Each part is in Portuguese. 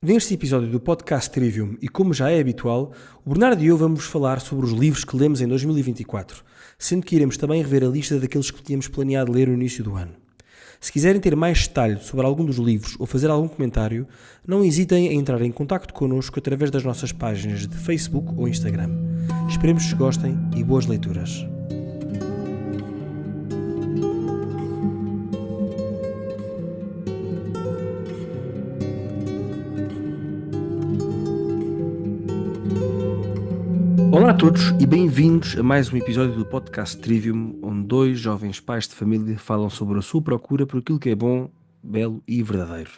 Neste episódio do podcast Trivium, e como já é habitual, o Bernardo e eu vamos falar sobre os livros que lemos em 2024, sendo que iremos também rever a lista daqueles que tínhamos planeado ler no início do ano. Se quiserem ter mais detalhe sobre algum dos livros ou fazer algum comentário, não hesitem em entrar em contacto connosco através das nossas páginas de Facebook ou Instagram. Esperemos que gostem e boas leituras. Olá a todos e bem-vindos a mais um episódio do podcast Trivium, onde dois jovens pais de família falam sobre a sua procura por aquilo que é bom, belo e verdadeiro.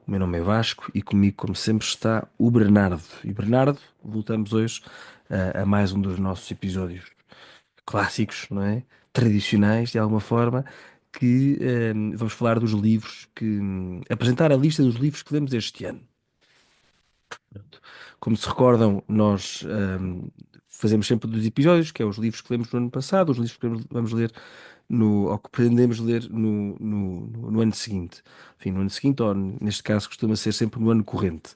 O meu nome é Vasco e comigo, como sempre, está o Bernardo. E Bernardo, voltamos hoje a mais um dos nossos episódios clássicos, não é? Tradicionais, de alguma forma, que vamos falar dos livros apresentar a lista dos livros que lemos este ano. Como se recordam, nós fazemos sempre dos episódios, que é os livros que lemos no ano passado, os livros que vamos ler ou que pretendemos ler no ano seguinte. Enfim, no ano seguinte, ou neste caso, costuma ser sempre no ano corrente.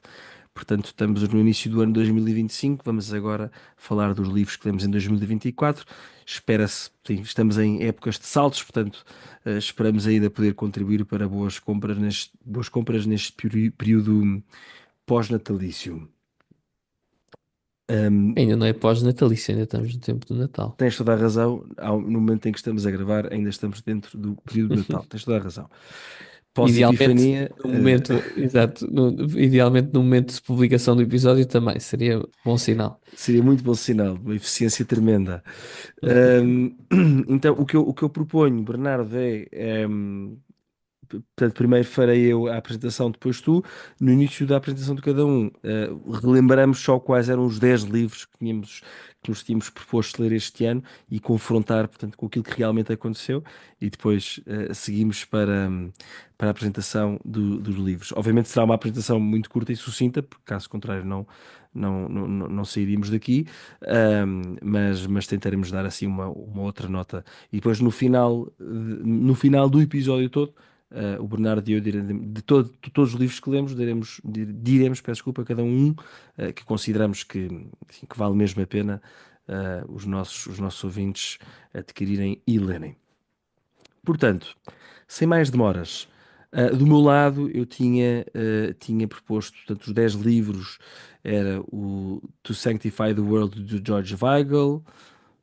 Portanto, estamos no início do ano 2025, vamos agora falar dos livros que lemos em 2024. Espera-se, sim, estamos em épocas de saltos, portanto, esperamos ainda poder contribuir para boas compras neste período pós-natalício. Ainda não é pós-natalício, ainda estamos no tempo do Natal. Tens toda a razão, no momento em que estamos a gravar, ainda estamos dentro do período de Natal. Tens toda a razão. Idealmente, Pós-Epifania, no momento, exato, idealmente no momento de publicação do episódio também seria bom sinal. seria muito bom sinal, uma eficiência tremenda. Ahm, então, o que eu proponho, Bernardo, portanto, primeiro farei eu a apresentação, depois tu. No início da apresentação de cada um, relembramos só quais eram os 10 livros que nos tínhamos proposto ler este ano e confrontar, portanto, com aquilo que realmente aconteceu e depois seguimos para a apresentação dos livros. Obviamente será uma apresentação muito curta e sucinta, porque caso contrário não sairíamos daqui, mas tentaremos dar assim uma outra nota. E depois no final do episódio todo, o Bernardo e eu de todos os livros que lemos, diremos, peço desculpa, a cada um que consideramos assim, que vale mesmo a pena os nossos ouvintes adquirirem e lerem. Portanto, sem mais demoras, do meu lado eu tinha proposto, portanto, os 10 livros era o To Sanctify the World, do George Weigel,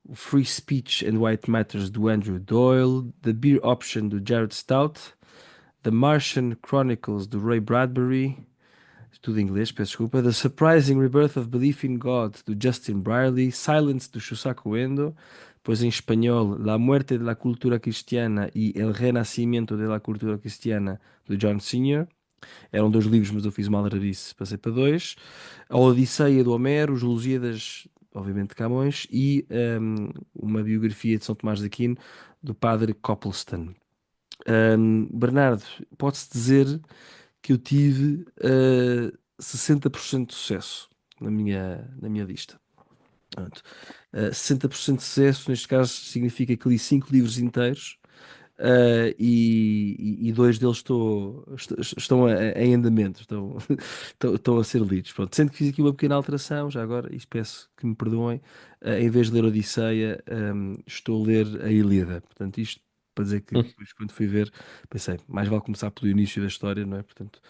o Free Speech and White Matters, do Andrew Doyle, The Beer Option, do Jared Stout, The Martian Chronicles, do Ray Bradbury, tudo em inglês, peço desculpa, The Surprising Rebirth of Belief in God, do Justin Brierley, Silence, do Shusaku Endo, depois em espanhol, La Muerte de la Cultura Cristiana e El Renacimiento de la Cultura Cristiana, do John Senior. Eram dois livros, mas eu fiz uma aldrabice, passei para dois. A Odisseia do Homero, os Lusíadas, obviamente de Camões, e uma biografia de São Tomás de Aquino, do padre Copleston. Bernardo, pode-se dizer que eu tive 60% de sucesso na minha lista. Pronto. 60% de sucesso, neste caso, significa que li 5 livros inteiros, e dois deles estão em andamento, estão a ser lidos. Pronto. Sendo que fiz aqui uma pequena alteração, já agora, e peço que me perdoem, em vez de ler Odisseia, estou a ler a Ilíada. Portanto, isto para dizer que depois, quando fui ver, pensei, mais vale começar pelo início da história, não é? Portanto,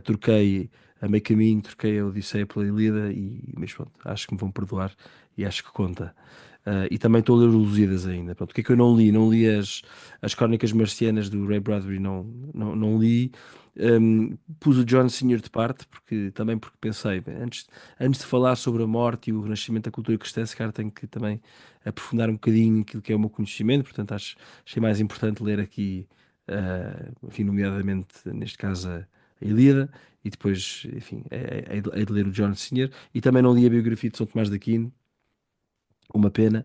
troquei a meio caminho, troquei a Odisseia pela Ilíada, mas pronto, acho que me vão perdoar e acho que conta. E também estou a ler os Lusíadas ainda. Pronto, o que é que eu não li? Não li as Crónicas Marcianas do Ray Bradbury, não li. Pus o John Senior de parte, porque pensei, bem, antes de falar sobre a morte e o renascimento da cultura cristã, se calhar tenho que também aprofundar um bocadinho aquilo que é o meu conhecimento, portanto achei mais importante ler aqui, enfim, nomeadamente, neste caso, a Ilíada, e depois, enfim, hei de ler o John Senior, e também não li a biografia de São Tomás de Aquino, uma pena,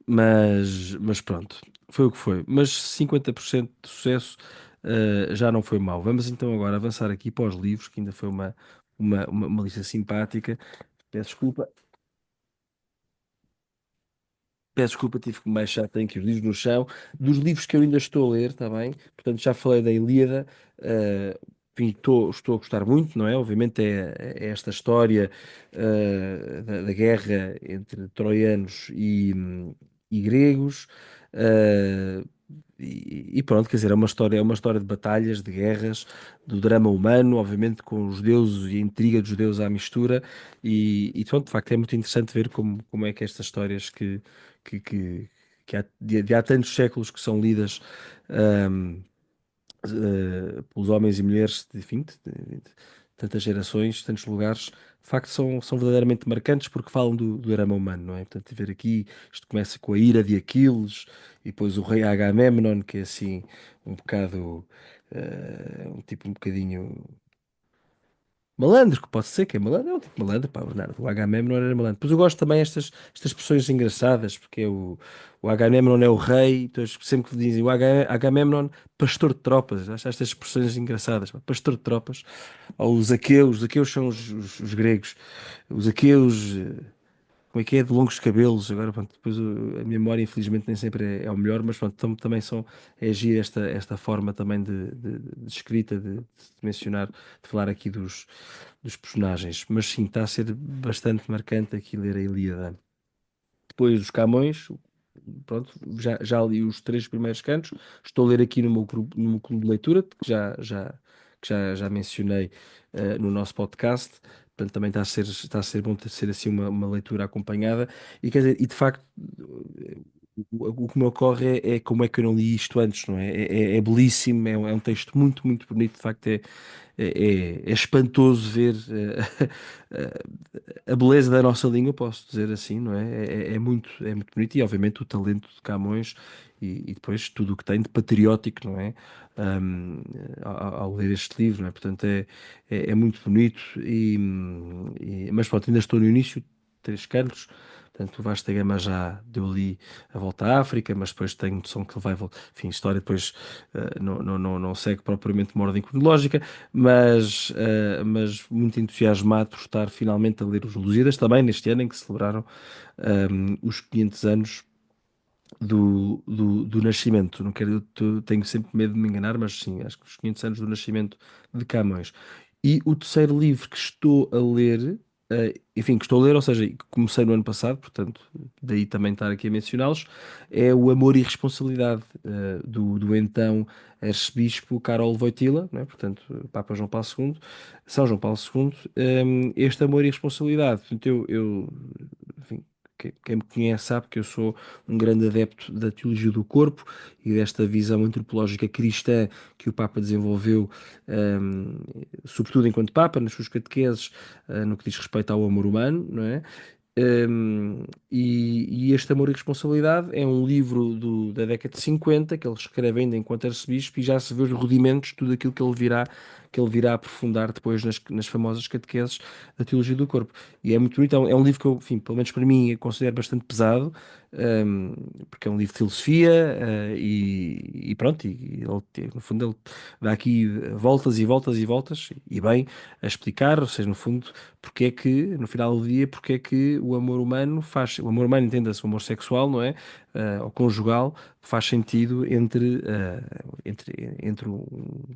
mas pronto, foi o que foi. Mas 50% de sucesso, já não foi mau. Vamos então agora avançar aqui para os livros, que ainda foi uma lista simpática. Peço desculpa, peço desculpa, tive que me baixar, tenho aqui os livros no chão. Dos livros que eu ainda estou a ler, está bem? Portanto, já falei da Ilíada, enfim, estou a gostar muito, não é? Obviamente é esta história da guerra entre troianos e gregos. eh, e pronto, quer dizer, é uma história de batalhas, de guerras, do drama humano, obviamente com os deuses e a intriga dos deuses à mistura. E pronto, de facto é muito interessante ver como é que estas histórias que, que, que há tantos séculos que são lidas. ehm, pelos homens e mulheres, enfim, de tantas gerações, tantos lugares, de facto são verdadeiramente marcantes porque falam do drama humano, não é? Portanto, ver aqui, isto começa com a ira de Aquiles e depois o rei Agamemnon, que é assim um bocado, um tipo um bocadinho malandro, que pode ser que é malandro, é um tipo malandro, pá, Bernardo. O Agamemnon era malandro. Depois eu gosto também estas expressões engraçadas, porque o Agamemnon é o rei, então sempre que dizem o Agamemnon, pastor de tropas, acho estas expressões engraçadas, pá, pastor de tropas. Ou os aqueus são os gregos, os aqueus, como é que é, de longos cabelos, agora pronto, depois a minha memória infelizmente nem sempre é o melhor, mas pronto, também é agir esta forma também de escrita, de mencionar, de falar aqui dos personagens, mas sim, está a ser bastante marcante aqui ler a Ilíada. Depois os Camões, pronto, já li os três primeiros cantos, estou a ler aqui no meu clube de leitura, que já mencionei no nosso podcast, portanto também está a ser bom ter ser assim uma leitura acompanhada, e quer dizer, e de facto o que me ocorre é como é que eu não li isto antes, não é? É belíssimo, é um texto muito, muito bonito, de facto é espantoso ver a beleza da nossa língua, posso dizer assim, não é? É muito bonito e, obviamente, o talento de Camões e depois tudo o que tem de patriótico, não é? Ahm, ao ler este livro, não é? Portanto, é muito bonito, mas pronto, ainda estou no início, três cantos. Portanto, o Vasta Gama já deu ali a volta à África, mas depois tenho noção que ele vai voltar. Enfim, a história depois não segue propriamente uma ordem cronológica, mas muito entusiasmado por estar finalmente a ler os Lusíadas, também neste ano em que celebraram os 500 anos do nascimento. Não quero, tenho sempre medo de me enganar, mas sim, acho que os 500 anos do nascimento de Camões. E o terceiro livro que estou a ler, enfim, que estou a ler, ou seja, que comecei no ano passado, portanto, daí também estar aqui a mencioná-los, é O Amor e Responsabilidade, do então arcebispo Karol Wojtyla, não é? Portanto, Papa João Paulo II, São João Paulo II. Este Amor e Responsabilidade, portanto, enfim, quem me conhece sabe que eu sou um grande adepto da teologia do corpo e desta visão antropológica cristã que o Papa desenvolveu, ehm, sobretudo enquanto Papa, nas suas catequeses, no que diz respeito ao amor humano, não é? E este Amor e Responsabilidade é um livro da década de 50 que ele escreve ainda enquanto arcebispo e já se vê os rudimentos de tudo aquilo que ele virá aprofundar depois nas famosas catequeses da teologia do corpo. E é muito bonito, é um livro que eu, enfim, pelo menos para mim, eu considero bastante pesado, um, porque é um livro de filosofia, e pronto, e ele, no fundo ele dá aqui voltas e voltas e voltas, e bem, a explicar, ou seja, no fundo, porque é que, no final do dia, porque é que o amor humano o amor humano, entenda-se, o amor sexual, não é? Ou conjugal, faz sentido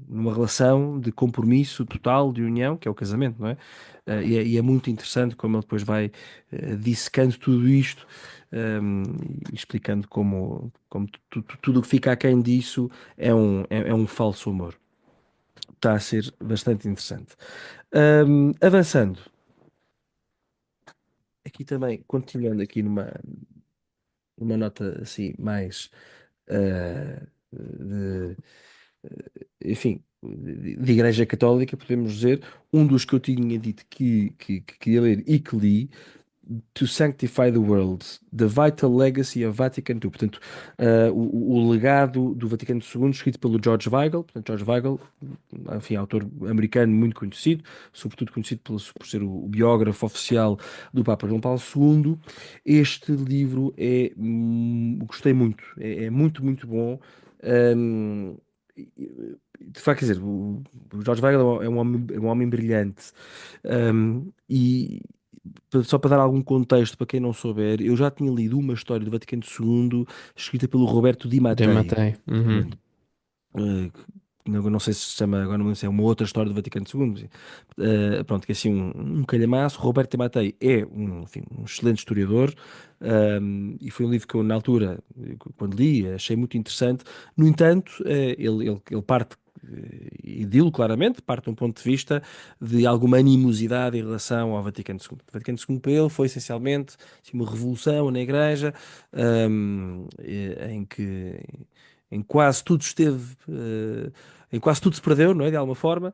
numa relação de compromisso total, de união, que é o casamento, não é? E é muito interessante como ele depois vai dissecando tudo isto, um, e explicando como tudo o que fica aquém disso é um falso amor. Está a ser bastante interessante. Avançando, aqui também, continuando aqui numa nota assim mais de, enfim, de Igreja Católica, podemos dizer, um dos que eu tinha dito que queria ler e que li, To Sanctify the World, The Vital Legacy of Vatican II. Portanto, o legado do Vaticano II, escrito pelo George Weigel. Portanto, George Weigel, enfim, autor americano muito conhecido, sobretudo conhecido por ser o biógrafo oficial do Papa João Paulo II. Este livro gostei muito, é muito, muito bom. Um, de facto, quer dizer, o George Weigel é um homem brilhante. E só para dar algum contexto para quem não souber, eu já tinha lido uma história do Vaticano II escrita pelo Roberto Di Já Mattei, matei. Uhum. eh, não sei se se chama, agora não sei se é uma outra história do Vaticano II, pronto, que é assim um calhamaço. Roberto Di Mattei é enfim, um excelente historiador, e foi um livro que eu, na altura, quando li, achei muito interessante. No entanto, ele parte, e dilo claramente, parte de um ponto de vista de alguma animosidade em relação ao Vaticano II. O Vaticano II para ele foi essencialmente assim, uma revolução na Igreja, em que em quase tudo esteve, em quase tudo se perdeu, não é? De alguma forma,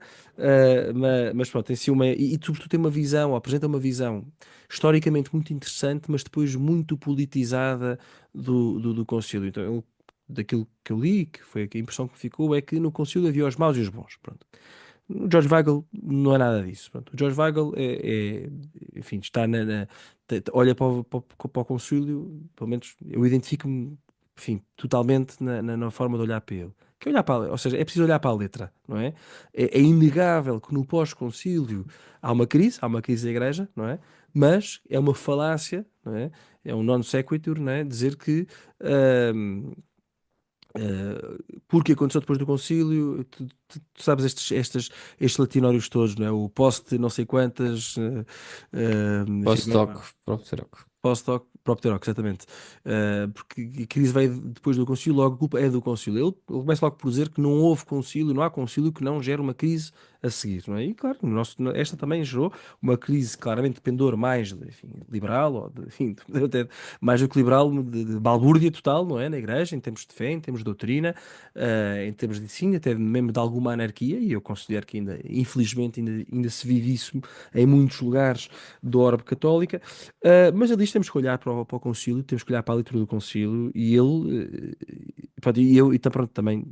mas pronto, tem si uma, e sobretudo tem uma visão, ou apresenta uma visão historicamente muito interessante, mas depois muito politizada do concílio. Então, daquilo que eu li, que foi a impressão que me ficou, é que no concílio havia os maus e os bons. Pronto. O George Weigel não é nada disso. Pronto. O George Weigel enfim, está olha para o concílio, pelo menos eu identifico-me, enfim, totalmente na forma de olhar para ele. Que é olhar ou seja, é preciso olhar para a letra, não é? É inegável que no pós-concílio há uma crise da Igreja, não é? Mas é uma falácia, não é? É um non sequitur, não é? Dizer que ahm, porque aconteceu depois do concílio, tu sabes estes latinórios todos, não é? O post não sei quantas, enfim, Pós-doc, próprio doc. Post-hoc, Propteroc, exatamente. Porque a crise veio depois do concílio, logo a culpa é do concílio. Ele começa logo por dizer que não houve concílio, não há concílio que não gere uma crise a seguir, não é? E claro, esta também gerou uma crise claramente de pendor mais, enfim, liberal, ou enfim, até mais do que liberal, de balbúrdia total, não é? Na Igreja, em termos de fé, em termos de doutrina, em termos de ensino, até mesmo de alguma anarquia, e eu considero que ainda, infelizmente, ainda se vive isso em muitos lugares da orbe católica. Mas ali temos que olhar para o concílio, temos que olhar para a leitura do concílio e ele, pronto, e eu, e tá, pronto, também,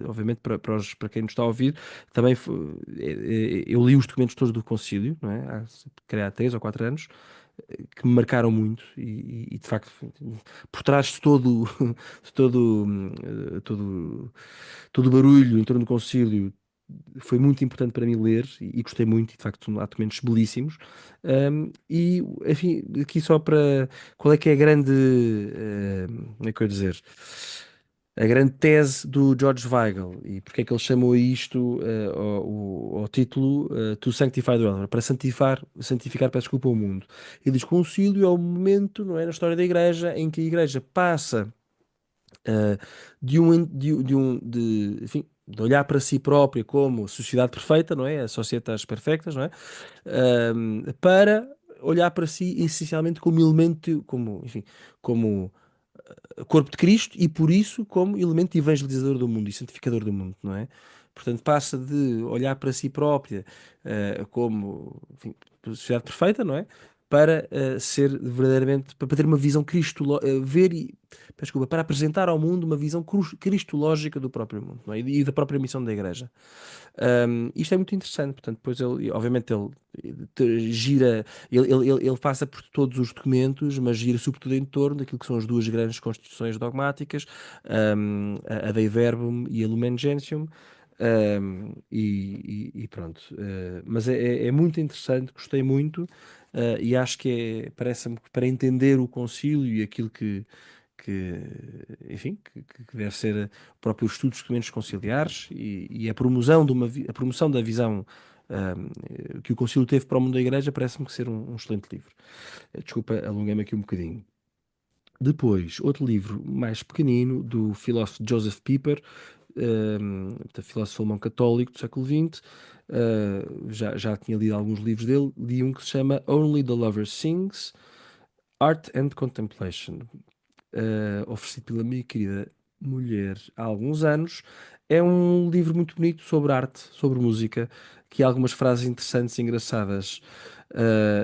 obviamente, para quem nos está a ouvir, também eu li os documentos todos do concílio, não é? Se calhar há 3 ou 4 anos, que me marcaram muito e, de facto, por trás de de todo, todo o barulho em torno do concílio, foi muito importante para mim ler e gostei muito, e de facto há documentos belíssimos. E, enfim, aqui só para qual é que é a grande, como é que eu ia dizer? A grande tese do George Weigel e porque é que ele chamou isto ao título To Sanctify the World, para santificar, peço desculpa, o mundo. Ele diz que o concílio é o momento, não é, na história da Igreja em que a Igreja passa eh, enfim, de olhar para si própria como sociedade perfeita, não é? A societas perfectas, não é? Para olhar para si essencialmente como elemento, como, enfim, como corpo de Cristo e por isso como elemento evangelizador do mundo e santificador do mundo, não é? Portanto, passa de olhar para si própria como, enfim, sociedade perfeita, não é? Para ser verdadeiramente, para ter uma visão ver e, peço desculpa, para apresentar ao mundo uma visão cristológica do próprio mundo, não é? E da própria missão da Igreja. Isto é muito interessante, portanto, depois ele, obviamente, gira, ele passa por todos os documentos, mas gira sobretudo em torno daquilo que são as duas grandes constituições dogmáticas, a Dei Verbum e a Lumen Gentium. E pronto, mas é muito interessante, gostei muito, e acho que parece-me que para entender o concílio e aquilo que, enfim, que deve ser o próprio estudo dos documentos conciliares e a promoção a promoção da visão que o concílio teve para o mundo da Igreja, parece-me que ser um excelente livro. Desculpa, alonguei-me aqui um bocadinho. Depois, outro livro mais pequenino, do filósofo Joseph Pieper, portanto, filósofo alemão católico do século XX. Já tinha lido alguns livros dele. Li um que se chama Only the Lover Sings, Art and Contemplation, oferecido pela minha querida mulher há alguns anos. É um livro muito bonito sobre arte, sobre música, que há algumas frases interessantes e engraçadas.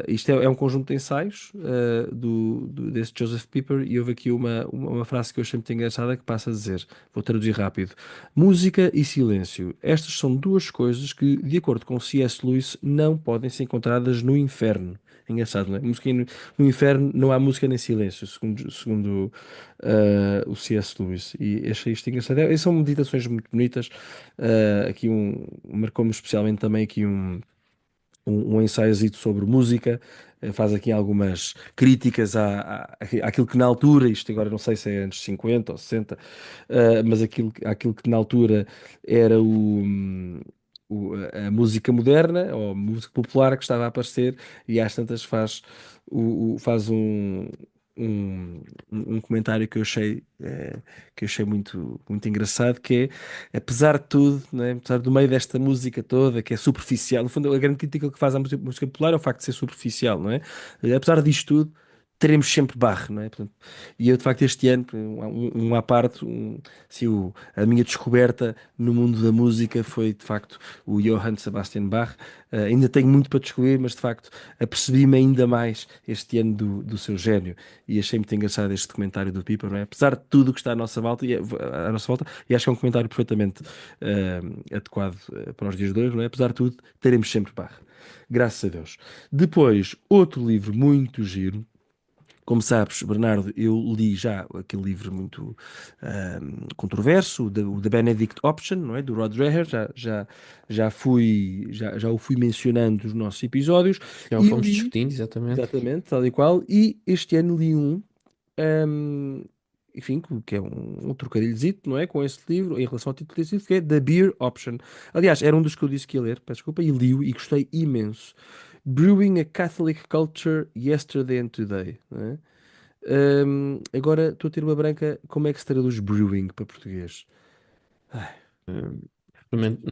Isto é um conjunto de ensaios desse Joseph Pieper, e houve aqui uma frase que eu achei muito engraçada que passa a dizer, vou traduzir rápido: música e silêncio. Estas são duas coisas que, de acordo com C.S. Lewis, não podem ser encontradas no inferno. Engraçado, não é? No inferno não há música nem silêncio, segundo o C.S. Lewis. E achei isto engraçado. São meditações muito bonitas. Aqui marcou-me especialmente também aqui um ensaiozito sobre música, faz aqui algumas críticas àquilo que na altura, isto agora não sei se é anos 50 ou 60, mas aquilo que na altura era a música moderna ou a música popular que estava a aparecer, e às tantas faz um, um comentário que eu achei muito engraçado, que é, apesar de tudo, né, apesar do meio desta música toda, que é superficial, no fundo, a grande crítica que faz à música popular é o facto de ser superficial, não é? Apesar disto tudo, teremos sempre barro, não é? Portanto, e eu, de facto, este ano, à parte, assim, a minha descoberta no mundo da música foi, de facto, o Johann Sebastian Bach. Ainda tenho muito para descobrir, mas, de facto, apercebi-me ainda mais este ano do seu gênio, e achei muito engraçado este comentário do Piper, não é? Apesar de tudo o que está à nossa volta, e acho que é um comentário perfeitamente adequado para os dias de hoje, não é? Apesar de tudo, teremos sempre Bach. Graças a Deus. Depois, outro livro muito giro. Como sabes, Bernardo, eu li já aquele livro muito controverso, o The Benedict Option, não é? Do Rod Dreher, já o fui mencionando nos nossos episódios, Já o e fomos li, discutindo, exatamente. exatamente, tal e qual, e este ano li um, enfim, que é um trocadilhozito, não é? Com esse livro, em relação ao título desse livro, que é The Beer Option. Aliás, era um dos que eu disse que ia ler, peço desculpa, e li-o e gostei imenso. Brewing a Catholic Culture Yesterday and Today, não é? Agora estou a ter uma branca. Como é que se traduz brewing para português? Ai, Hum,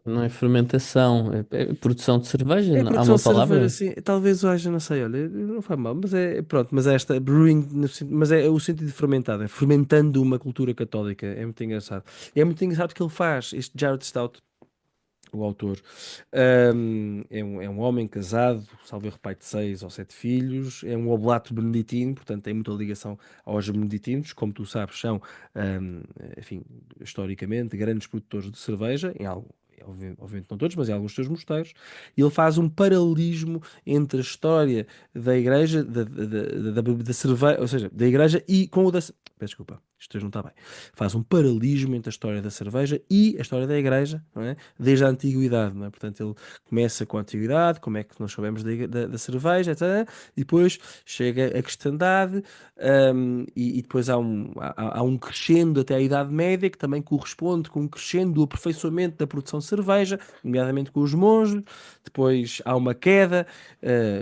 Não é fermentação, é produção de cerveja. é Há produção uma de cerveja, palavra? assim. Talvez hoje, não sei, olha, não faz mal, mas é pronto. Mas é esta brewing, mas é o sentido de fermentado, é fermentando uma cultura católica. É muito engraçado. É muito engraçado que ele faz, este Jared Stout, o autor. É um homem casado, salvo erro, pai de 6 ou 7 filhos, é um oblato beneditino, portanto tem muita ligação aos beneditinos, como tu sabes, são, ahm, enfim, historicamente, grandes produtores de cerveja, obviamente não todos, mas em alguns dos seus mosteiros, e ele faz um paralelismo entre a história da igreja, da cerveja, ou seja, da igreja e com o da. Peço desculpa, isto hoje não está bem. Faz um paralelismo entre a história da cerveja e a história da igreja, não é? Desde a antiguidade, não é? Portanto, ele começa com a antiguidade, como é que nós sabemos da cerveja, etc. E depois chega a cristandade, e depois há um crescendo até a Idade Média, que também corresponde com um crescendo do aperfeiçoamento da produção de cerveja, nomeadamente com os monges. Depois há uma queda,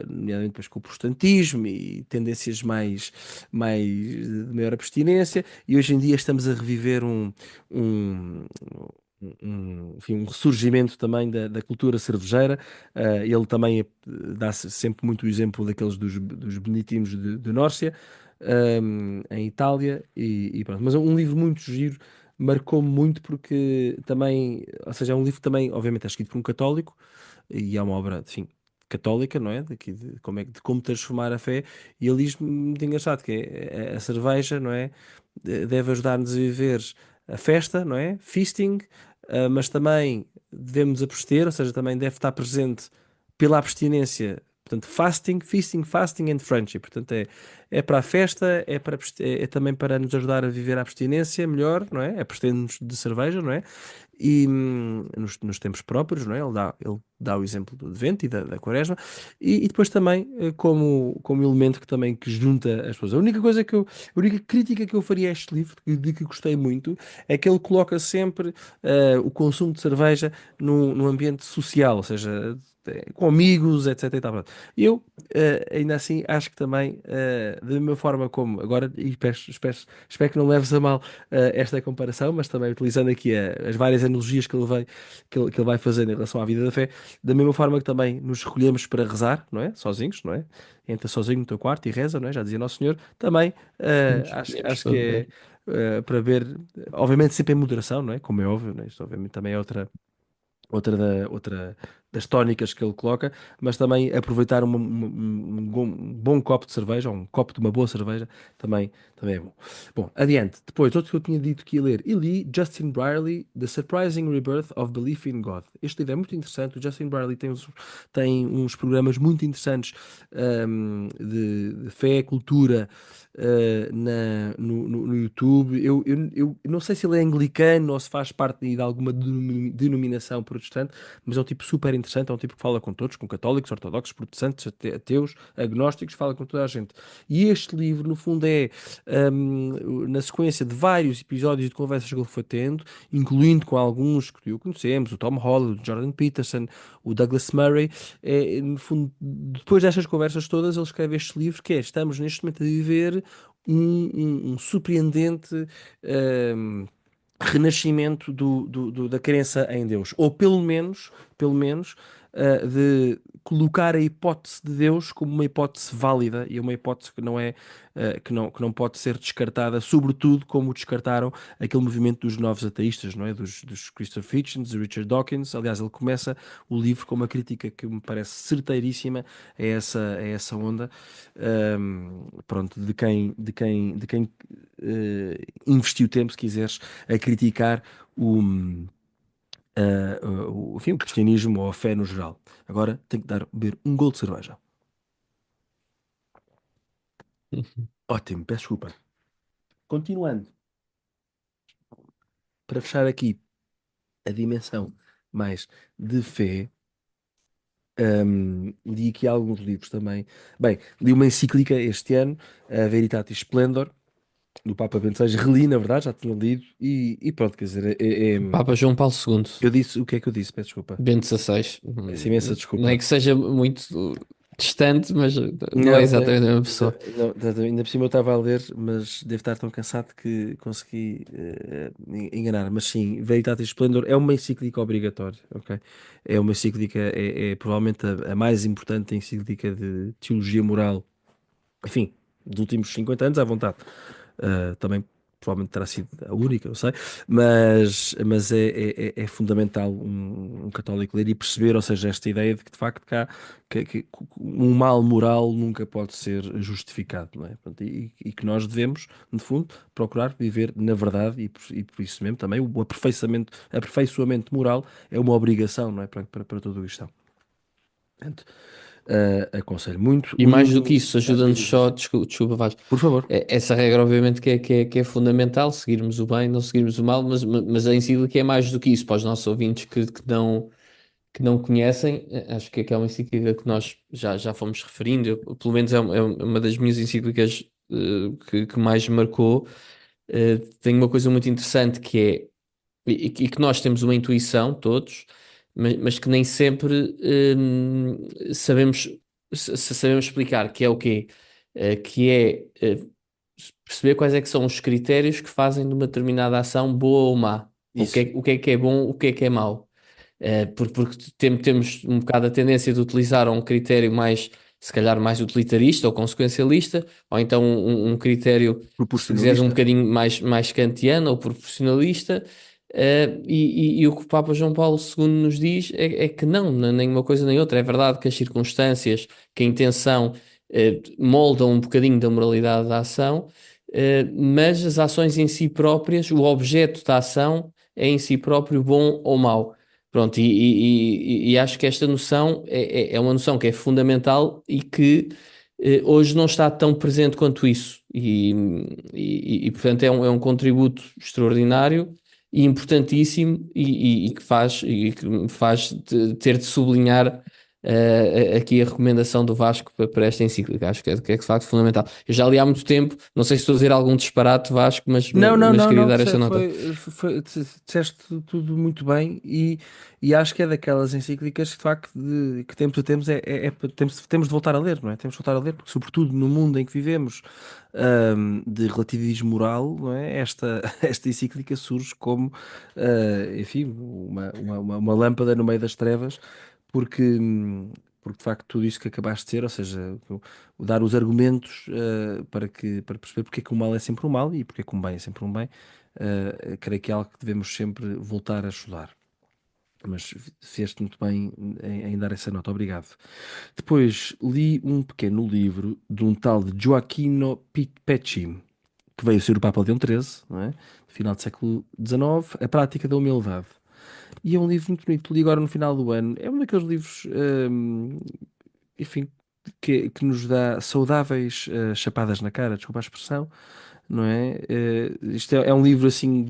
nomeadamente depois com o protestantismo e tendências mais de maior abstinência, e hoje em dia estamos a reviver um, enfim, um ressurgimento também da cultura cervejeira. Ele também dá sempre muito o exemplo daqueles dos beneditinos de Nórcia, em Itália, e pronto. Mas é um livro muito giro, marcou-me muito porque também, ou seja, é um livro também, obviamente, é escrito por um católico, e é uma obra, enfim, católica, não é? Daqui de como transformar a fé, e ele diz muito engraçado que é a cerveja, não é? Deve ajudar-nos a viver a festa, não é? Feasting, mas também devemos abster, ou seja, também deve estar presente pela abstinência. Portanto, fasting and friendship. Portanto, é para a festa, é também para nos ajudar a viver a abstinência melhor, não é? Abster-nos de cerveja, não é? E nos tempos próprios, não é? Ele dá o exemplo do Advento e da Quaresma, e depois também como elemento que junta as pessoas. A única crítica que eu faria a este livro, de que gostei muito, é que ele coloca sempre o consumo de cerveja num ambiente social, ou seja, com amigos, etc. E tal. Pronto. Eu, ainda assim, acho que também, da mesma forma como agora, e espero que não leves a mal esta comparação, mas também utilizando aqui as várias analogias que ele vai fazendo em relação à vida da fé, da mesma forma que também nos recolhemos para rezar, não é? Sozinhos, não é? Entra sozinho no teu quarto e reza, não é? Já dizia Nosso Senhor. Também Podemos acho que fazer. para ver, obviamente sempre em moderação, não é? Como é óbvio, não é? Isto obviamente também é outra das tónicas que ele coloca, mas também aproveitar um bom copo de cerveja, ou um copo de uma boa cerveja, também é bom. Bom, adiante. Depois, outro que eu tinha dito que ia ler, e li Justin Brierley, The Surprising Rebirth of Belief in God. Este livro é muito interessante. O Justin Brierley tem uns programas muito interessantes, de fé, cultura, no YouTube. Eu não sei se ele é anglicano ou se faz parte de alguma denominação protestante, mas é um tipo super interessante, é um tipo que fala com todos, com católicos, ortodoxos, protestantes, ateus, agnósticos, fala com toda a gente. E este livro, no fundo, é na sequência de vários episódios de conversas que ele foi tendo, incluindo com alguns que o conhecemos, o Tom Holland, o Jordan Peterson, o Douglas Murray, no fundo, depois destas conversas todas, ele escreve este livro que é: estamos neste momento a viver um surpreendente hum, renascimento da crença em Deus, ou pelo menos, de colocar a hipótese de Deus como uma hipótese válida e uma hipótese que não é, que não pode ser descartada, sobretudo como descartaram aquele movimento dos novos ateístas, não é? Dos Christopher Hitchens, do Richard Dawkins. Aliás, ele começa o livro com uma crítica que me parece certeiríssima a essa onda, pronto, investiu tempo, se quiseres, a criticar o, enfim, o cristianismo ou a fé no geral. Agora tenho que beber um golo de cerveja. Ótimo, peço desculpa. Continuando, para fechar aqui a dimensão mais de fé, li aqui alguns livros também. Bem, li uma encíclica este ano, a Veritatis Splendor, do Papa Bento XVI. Reli, na verdade, já tinha lido, e pronto, quer dizer, Papa João Paulo II, eu disse o que é que eu disse, peço desculpa. Bento XVI. Peço imensa Não é desculpa. que seja muito distante, mas não é Não, exatamente a mesma pessoa. não, ainda por cima eu estava a ler, mas devo estar tão cansado que consegui enganar. Mas sim, Veritatis Splendor é uma encíclica obrigatória, ok? É uma encíclica, é provavelmente a mais importante encíclica de teologia moral, enfim, dos últimos 50 anos, à vontade. Também provavelmente terá sido a única, não sei, mas é fundamental um católico ler e perceber, ou seja, esta ideia de que de facto que um mal moral nunca pode ser justificado, não é? Portanto, e que nós devemos, no fundo, procurar viver na verdade e por isso mesmo também o aperfeiçoamento moral é uma obrigação, não é? Para todo o cristão. Portanto, aconselho muito. E mais do que isso, ajuda-nos Diz só, isso. desculpa, Vasco. Por favor. Essa regra, obviamente, que é fundamental, seguirmos o bem, não seguirmos o mal, mas a encíclica é mais do que isso, para os nossos ouvintes que não conhecem. Acho que é uma encíclica que nós já fomos referindo. Pelo menos é uma das minhas encíclicas que mais me marcou. Tem uma coisa muito interessante que é, e que nós temos uma intuição, todos, mas que nem sempre sabemos, sabemos explicar, que é o quê? Que é perceber quais é que são os critérios que fazem de uma determinada ação boa ou má. Isso. O que é bom, o que é mau. Porque temos um bocado a tendência de utilizar um critério mais, se calhar, mais utilitarista ou consequencialista, ou então um critério, se quiseres, um Proporcionalista. bocadinho mais kantiano ou proporcionalista. E o que o Papa João Paulo II nos diz é que não, nem uma coisa nem outra. É verdade que as circunstâncias, que a intenção moldam um bocadinho da moralidade da ação, mas as ações em si próprias, o objeto da ação é em si próprio bom ou mau. Pronto, e acho que esta noção é uma noção que é fundamental e que hoje não está tão presente quanto isso. Portanto, é um contributo extraordinário e importantíssimo e que me faz ter de sublinhar aqui a recomendação do Vasco para esta encíclica. Acho que é de facto fundamental. Eu já li há muito tempo, não sei se estou a dizer algum disparate, Vasco, mas, Não, não, mas não, queria não. dar esta nota. Disseste tudo muito bem e acho que é daquelas encíclicas que, de facto, que tempos a tempos temos de voltar a ler, não é? Temos de voltar a ler, porque, sobretudo no mundo em que vivemos, de relativismo moral, não é? Esta encíclica surge como, enfim, uma lâmpada no meio das trevas, porque, porque de facto tudo isso que acabaste de dizer, ou seja, dar os argumentos para perceber porque é que o mal é sempre um mal e porque é que um bem é sempre um bem, creio que é algo que devemos sempre voltar a estudar. Mas fizeste muito bem em dar essa nota, obrigado. Depois li um pequeno livro de um tal de Gioacchino Pecci, que veio ser o Papa Leão XIII, não é? No final do século XIX, A Prática da Humildade. E é um livro muito bonito, li agora no final do ano. É um daqueles livros, enfim, que nos dá saudáveis chapadas na cara, desculpa a expressão, não é? Isto é um livro assim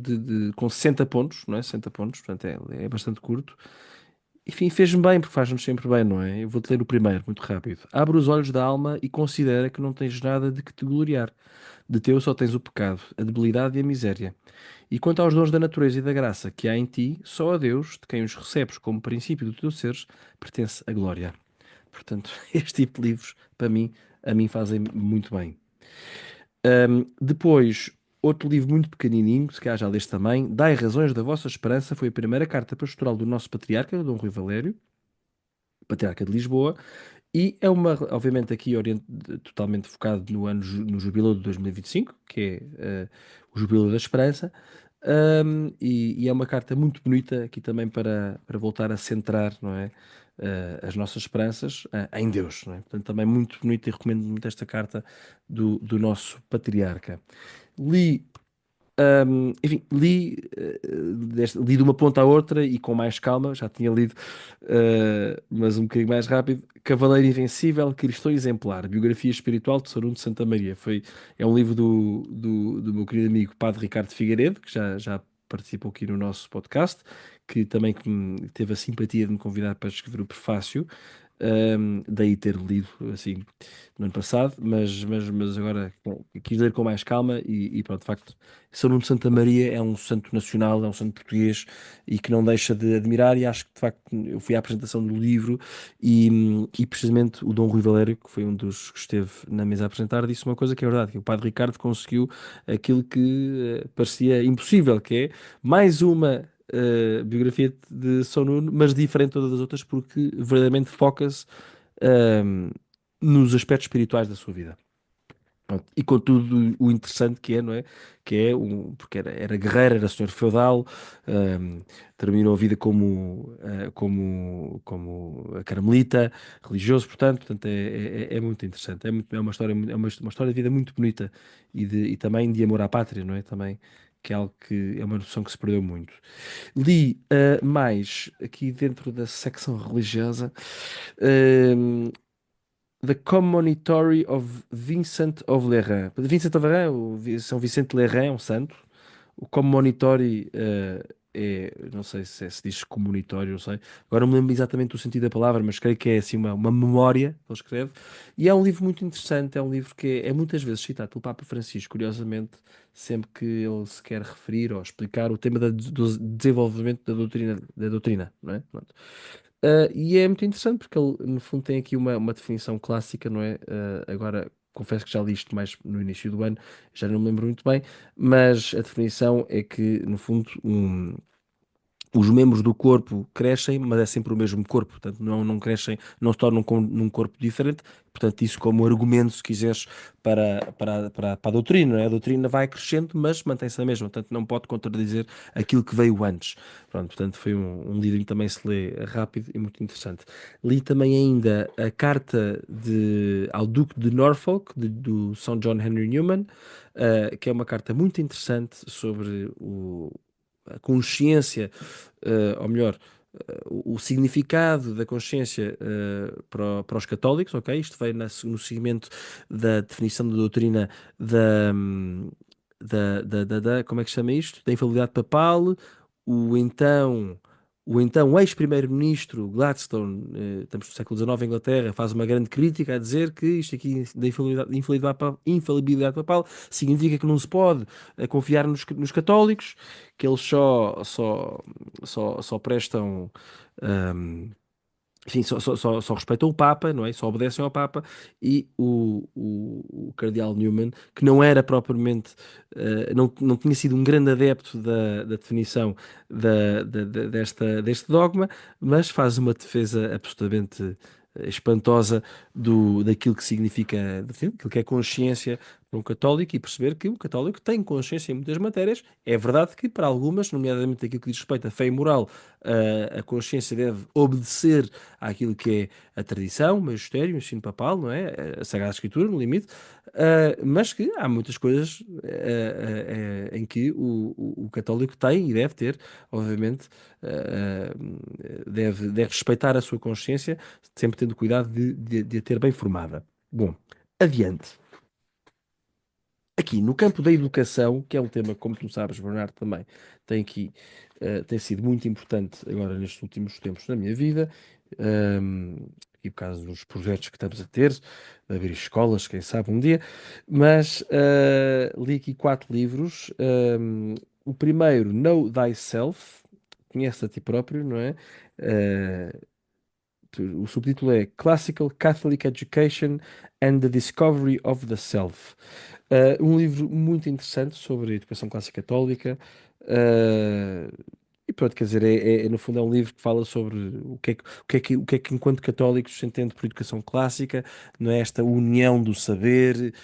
com 60 pontos, não é? 60 pontos, portanto é bastante curto Enfim, fez-me bem, porque faz-nos sempre bem, não é? Eu vou-te ler o primeiro, muito rápido. Abre os olhos da alma e considera que não tens nada de que te gloriar. De teu só tens o pecado, a debilidade e a miséria. E quanto aos dons da natureza e da graça que há em ti, só a Deus, de quem os recebes como princípio do teu seres, pertence a glória. Portanto, este tipo de livros, para mim, a mim fazem muito bem. Depois, outro livro muito pequenininho, se calhar já leste também, Dai Razões da Vossa Esperança, foi a primeira carta pastoral do nosso patriarca, Dom Rui Valério, patriarca de Lisboa, e é uma, obviamente, aqui totalmente focado no ano, no jubileu de 2025, que é o Jubileu da Esperança, e é uma carta muito bonita aqui também para voltar a centrar, não é, as nossas esperanças em Deus, não é? Portanto, também muito bonita e recomendo muito esta carta do nosso patriarca. Li enfim, li de uma ponta à outra e com mais calma, já tinha lido, mas um bocadinho mais rápido. Cavaleiro Invencível, Cristão Exemplar, Biografia Espiritual de São de Santa Maria. É um livro do meu querido amigo Padre Ricardo Figueiredo, que já participou aqui no nosso podcast, que teve a simpatia de me convidar para escrever o prefácio. Daí ter lido assim no ano passado, mas agora quis ler com mais calma e pronto, de facto, São Nuno de Santa Maria é um santo nacional, é um santo português e que não deixa de admirar. E acho que de facto eu fui à apresentação do livro e precisamente o Dom Rui Valério, que foi um dos que esteve na mesa a apresentar, disse uma coisa que é verdade, que o Padre Ricardo conseguiu aquilo que parecia impossível, que é mais uma biografia de São Nuno, mas diferente de todas as outras, porque verdadeiramente foca-se ahm, nos aspectos espirituais da sua vida. Pronto. E com tudo o interessante que é, não é? Porque era guerreiro, era senhor feudal, ahm, terminou a vida como a carmelita, religioso, portanto é muito interessante. É uma história, uma história de vida muito bonita e também de amor à pátria, não é? Também, que é algo que é uma noção que se perdeu muito. Li mais aqui dentro da secção religiosa. The Commonitory of Vincent of Lerins. Vincent of Lerins, São Vicente de Lerins é um santo. O Commonitory não sei se diz comunitório, não sei. Agora não me lembro exatamente do sentido da palavra, mas creio que é assim uma memória que ele escreve. E é um livro muito interessante, é um livro que é muitas vezes citado pelo Papa Francisco, curiosamente, sempre que ele se quer referir ou explicar o tema do desenvolvimento da doutrina, não é? Pronto. E é muito interessante porque ele, no fundo, tem aqui uma definição clássica, não é? Agora, confesso que já li isto mais no início do ano, já não me lembro muito bem, mas a definição é que, no fundo, os membros do corpo crescem, mas é sempre o mesmo corpo, portanto não crescem, não se tornam num corpo diferente, portanto isso como argumento, se quiseres, para a doutrina, não é? A doutrina vai crescendo, mas mantém-se a mesma, portanto não pode contradizer aquilo que veio antes. Pronto, portanto foi um livro que também se lê rápido e muito interessante. Li também ainda a carta ao Duque de Norfolk, do São John Henry Newman, que é uma carta muito interessante sobre a consciência, ou melhor, o significado da consciência para os católicos, ok? Isto veio no seguimento da definição da doutrina da, hum, como é que se chama isto? Da infalibilidade papal, o então, o então ex-primeiro-ministro Gladstone, estamos no século XIX em Inglaterra, faz uma grande crítica a dizer que isto aqui da infalibilidade papal significa que não se pode confiar nos católicos, que eles só prestam. hum, Enfim, só respeitam o Papa, não é? Só obedecem ao Papa e o Cardeal Newman, que não era propriamente, não tinha sido um grande adepto da definição deste dogma, mas faz uma defesa absolutamente espantosa daquilo que significa, enfim, aquilo que é consciência para um católico e perceber que o católico tem consciência em muitas matérias. É verdade que para algumas, nomeadamente aquilo que diz respeito à fé e moral, a consciência deve obedecer àquilo que é a tradição, o magistério, o ensino papal, não é? A Sagrada Escritura, no limite, mas que há muitas coisas em que o católico tem e deve ter, obviamente, deve respeitar a sua consciência, sempre tendo cuidado de a ter bem formada. Bom, adiante. Aqui, no campo da educação, que é um tema, como tu sabes, Bernardo, também tem sido muito importante agora nestes últimos tempos na minha vida, e por causa dos projetos que estamos a ter, de abrir escolas, quem sabe um dia, mas li aqui 4 livros. O primeiro, Know Thyself, conhece a ti próprio, não é? Ah, o subtítulo é Classical Catholic Education and the Discovery of the Self. Um livro muito interessante sobre a educação clássica católica. Uh, e pronto, quer dizer, no fundo é um livro que fala sobre o que é que enquanto católicos se entende por educação clássica, não é esta união do saber,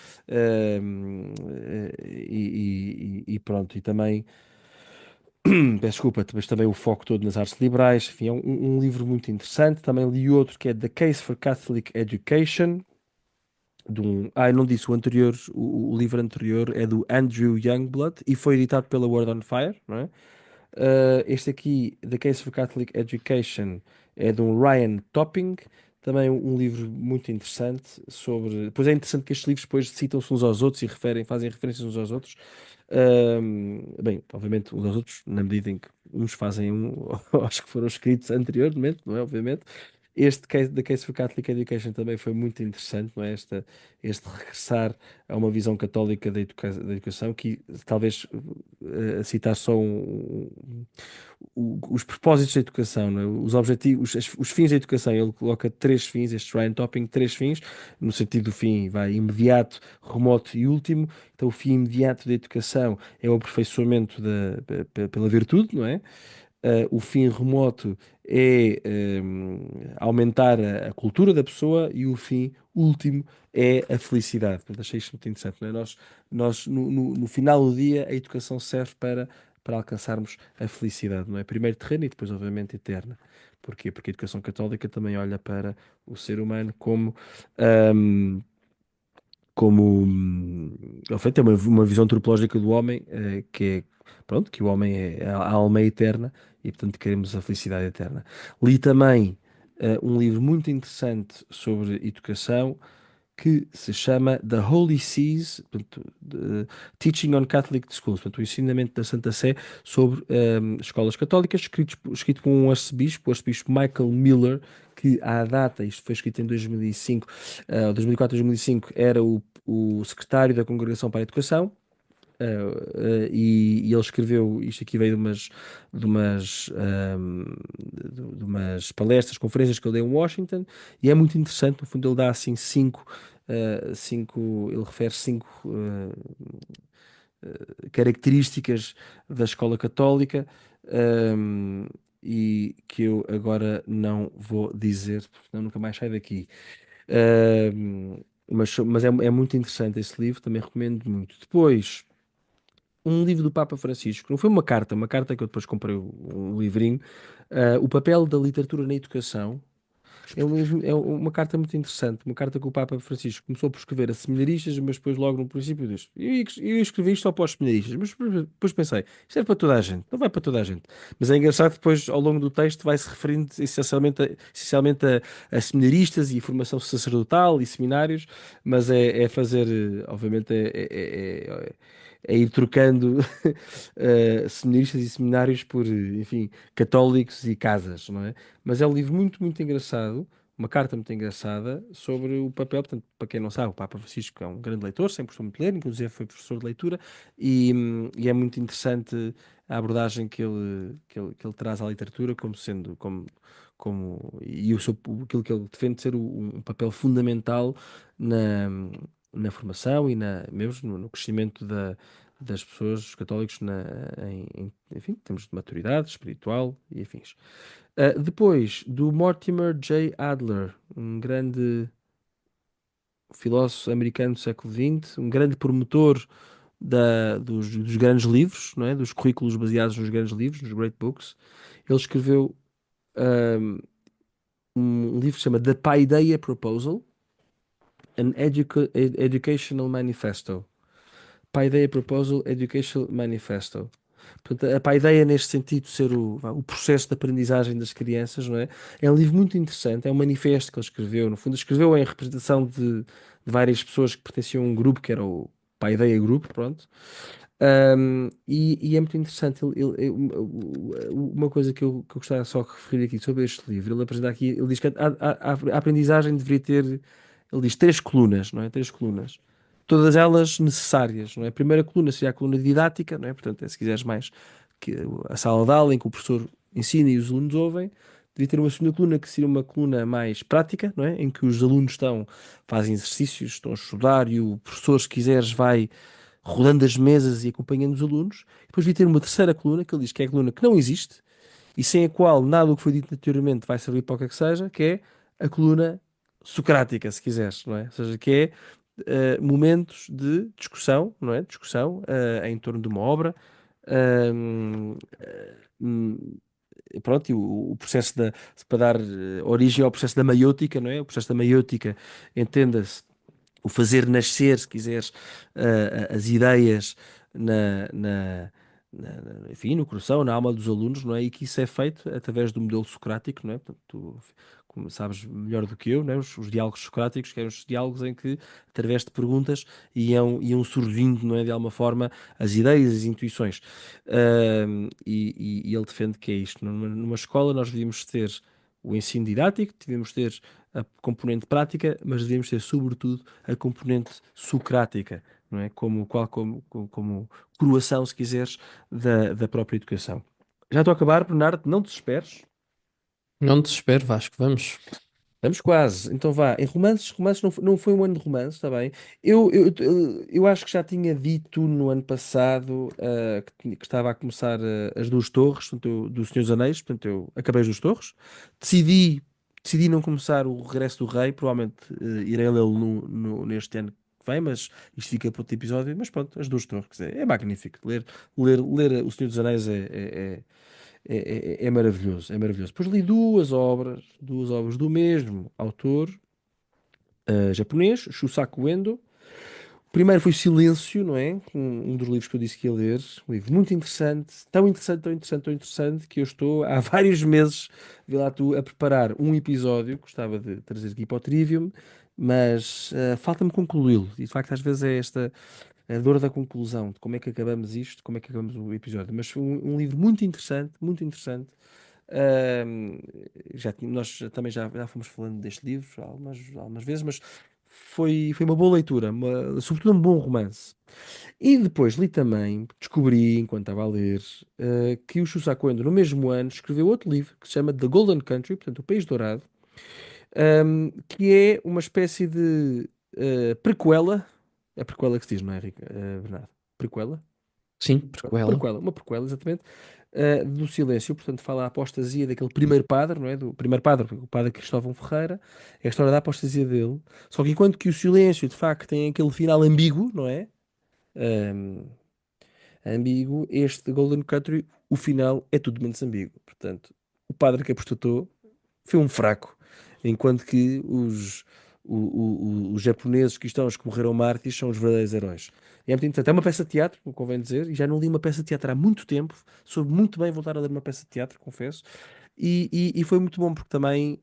e pronto, e também peço desculpa, mas também o foco todo nas artes liberais. Enfim, é um livro muito interessante. Também li outro que é The Case for Catholic Education. Eu não disse o anterior, o livro anterior é do Andrew Youngblood e foi editado pela Word on Fire, não é? Este aqui, The Case for Catholic Education, é de um Ryan Topping, também um livro muito interessante sobre. Pois é interessante que estes livros depois citam-se uns aos outros e fazem referências uns aos outros. Bem, obviamente uns aos outros, na medida em que uns fazem aos que foram escritos anteriormente, não é? Obviamente. Este case, da Case for Catholic Education também foi muito interessante, não é? Este regressar a uma visão católica da educação, que talvez a citar só os propósitos da educação, não é? Os objetivos, os fins da educação. Ele coloca 3 fins, este Ryan Topping, 3 fins, no sentido do fim, vai imediato, remoto e último. Então, o fim imediato da educação é o aperfeiçoamento pela virtude, não é? O fim remoto é aumentar a cultura da pessoa e o fim último é a felicidade. Portanto, achei isto muito interessante, não é? Nós no final do dia, a educação serve para alcançarmos a felicidade, não é? Primeiro terrena e depois, obviamente, eterna. Porquê? Porque a educação católica também olha para o ser humano ahm, ao fim, tem uma visão antropológica do homem, que é, pronto, que o homem é a alma é eterna e, portanto, queremos a felicidade eterna. Li também um livro muito interessante sobre educação que se chama The Holy Seas, portanto, Teaching on Catholic Schools, portanto, o ensinamento da Santa Sé sobre escolas católicas, escrito por um arcebispo, o arcebispo Michael Miller, que à data, isto foi escrito em 2005, 2004, 2005, era o secretário da Congregação para a Educação. E ele escreveu, isto aqui veio de umas, de umas palestras, conferências que ele deu em Washington, e é muito interessante. No fundo, ele dá assim ele refere 5 características da escola católica, um, e que eu agora não vou dizer, porque senão nunca mais sai daqui. Mas é muito interessante esse livro, também recomendo muito. Depois um livro do Papa Francisco, não foi uma carta que eu depois comprei um livrinho, O Papel da Literatura na Educação. É uma carta muito interessante, uma carta que o Papa Francisco começou por escrever a seminaristas, mas depois logo no princípio disto. Eu escrevi isto só para os seminaristas, mas depois pensei, isto é para toda a gente, não vai para toda a gente. Mas é engraçado que depois, ao longo do texto, vai-se referindo essencialmente a seminaristas e formação sacerdotal e seminários, mas é fazer, obviamente, é ir trocando seminaristas e seminários por, enfim, católicos e casas, não é? Mas é um livro muito, muito engraçado, uma carta muito engraçada sobre o papel. Portanto, para quem não sabe, o Papa Francisco é um grande leitor, sempre gostou muito de ler, inclusive foi professor de leitura, e é muito interessante a abordagem que ele traz à literatura como sendo, e aquilo que ele defende ser um papel fundamental na, na formação e mesmo no crescimento das pessoas, dos católicos, enfim, em termos de maturidade espiritual e afins. Depois, do Mortimer J. Adler, um grande filósofo americano do século XX, um grande promotor dos grandes livros, não é? Dos currículos baseados nos grandes livros, nos great books. Ele escreveu um, um livro que se chama The Paideia Proposal, Educational Manifesto. Paideia Proposal Educational Manifesto. Portanto, a paideia neste sentido ser o processo de aprendizagem das crianças, não é? É um livro muito interessante, é um manifesto que ele escreveu, no fundo escreveu em representação de várias pessoas que pertenciam a um grupo que era para a ideia grupo, pronto. E é muito interessante. Uma coisa que eu gostava só de referir aqui sobre este livro, ele apresenta aqui, ele diz que a aprendizagem deveria ter, ele diz, três colunas, não é? Três colunas. Todas elas necessárias, não é? A primeira coluna seria a coluna didática, não é? Portanto, se quiseres mais que a sala de aula em que o professor ensina e os alunos ouvem. Devia ter uma segunda coluna que seria uma coluna mais prática, não é? Em que os alunos fazem exercícios, estão a estudar e o professor, se quiseres, vai rodando as mesas e acompanhando os alunos. Depois devia ter uma terceira coluna, que ele diz que é a coluna que não existe e sem a qual nada do que foi dito anteriormente vai servir para o que é que seja, que é a coluna socrática, se quiseres, não é? Ou seja, que é momentos de discussão, não é? Discussão em torno de uma obra. hum, hum, Pronto, e o processo para dar origem ao processo da maiôtica, não é? O processo da maiôtica, entenda-se, o fazer nascer, se quiseres, as ideias na, na, enfim, no coração, na alma dos alunos, não é? E que isso é feito através do modelo socrático, não é? Portanto, tu, como sabes melhor do que eu, não é? Os diálogos socráticos, que eram os diálogos em que, através de perguntas, iam surgindo, não é? De alguma forma, as ideias, as intuições. E ele defende que é isto. Numa escola nós devíamos ter o ensino didático, devíamos ter a componente prática, mas devíamos ter, sobretudo, a componente socrática, não é? Como coroação, se quiseres, da própria educação. Já estou a acabar, Bernardo, não te desesperes. Não te espero, Vasco, vamos. Estamos quase. Então vá. Em romances não foi um ano de romance, está bem? Eu acho que já tinha dito no ano passado que estava a começar as Duas Torres, portanto, do Senhor dos Anéis, portanto eu acabei as Duas Torres. Decidi, decidi não começar o Regresso do Rei, provavelmente irei lê-lo neste ano que vem, mas isto fica para outro episódio. Mas pronto, as Duas Torres, quer dizer, é magnífico. Ler O Senhor dos Anéis é maravilhoso, é maravilhoso. Depois li duas obras do mesmo autor, japonês, Shusaku Endo. O primeiro foi Silêncio, não é? Um dos livros que eu disse que ia ler. Um livro muito interessante, tão interessante, tão interessante, tão interessante, que eu estou há vários meses, vê lá tu, a preparar um episódio. Gostava de trazer aqui para o Trivium, mas falta-me concluí-lo. E de facto, às vezes é esta a dor da conclusão, de como é que acabamos isto, como é que acabamos o episódio. Mas foi um livro muito interessante, muito interessante. Ahm, também já fomos falando deste livro algumas vezes, mas foi uma boa leitura, sobretudo um bom romance. E depois li também, descobri, enquanto estava a ler, que o Shusaku Endo, no mesmo ano, escreveu outro livro que se chama The Golden Country, portanto, O País Dourado, que é uma espécie de prequela. É prequela que se diz, não é, Bernardo? Prequela? Sim, prequela. Prequela, uma prequela, exatamente, do Silêncio, portanto, fala a apostasia daquele primeiro padre, não é? Do primeiro padre, o padre Cristóvão Ferreira, é a história da apostasia dele. Só que enquanto que o Silêncio, de facto, tem aquele final ambíguo, não é? Ahm, Ambíguo, este Golden Country, o final é tudo menos ambíguo. Portanto, o padre que apostatou foi um fraco, enquanto que os japoneses cristãos que morreram mártires são os verdadeiros heróis. E é muito interessante. É uma peça de teatro, como convém dizer, e já não li uma peça de teatro há muito tempo. Soube muito bem voltar a ler uma peça de teatro, confesso. E foi muito bom, porque também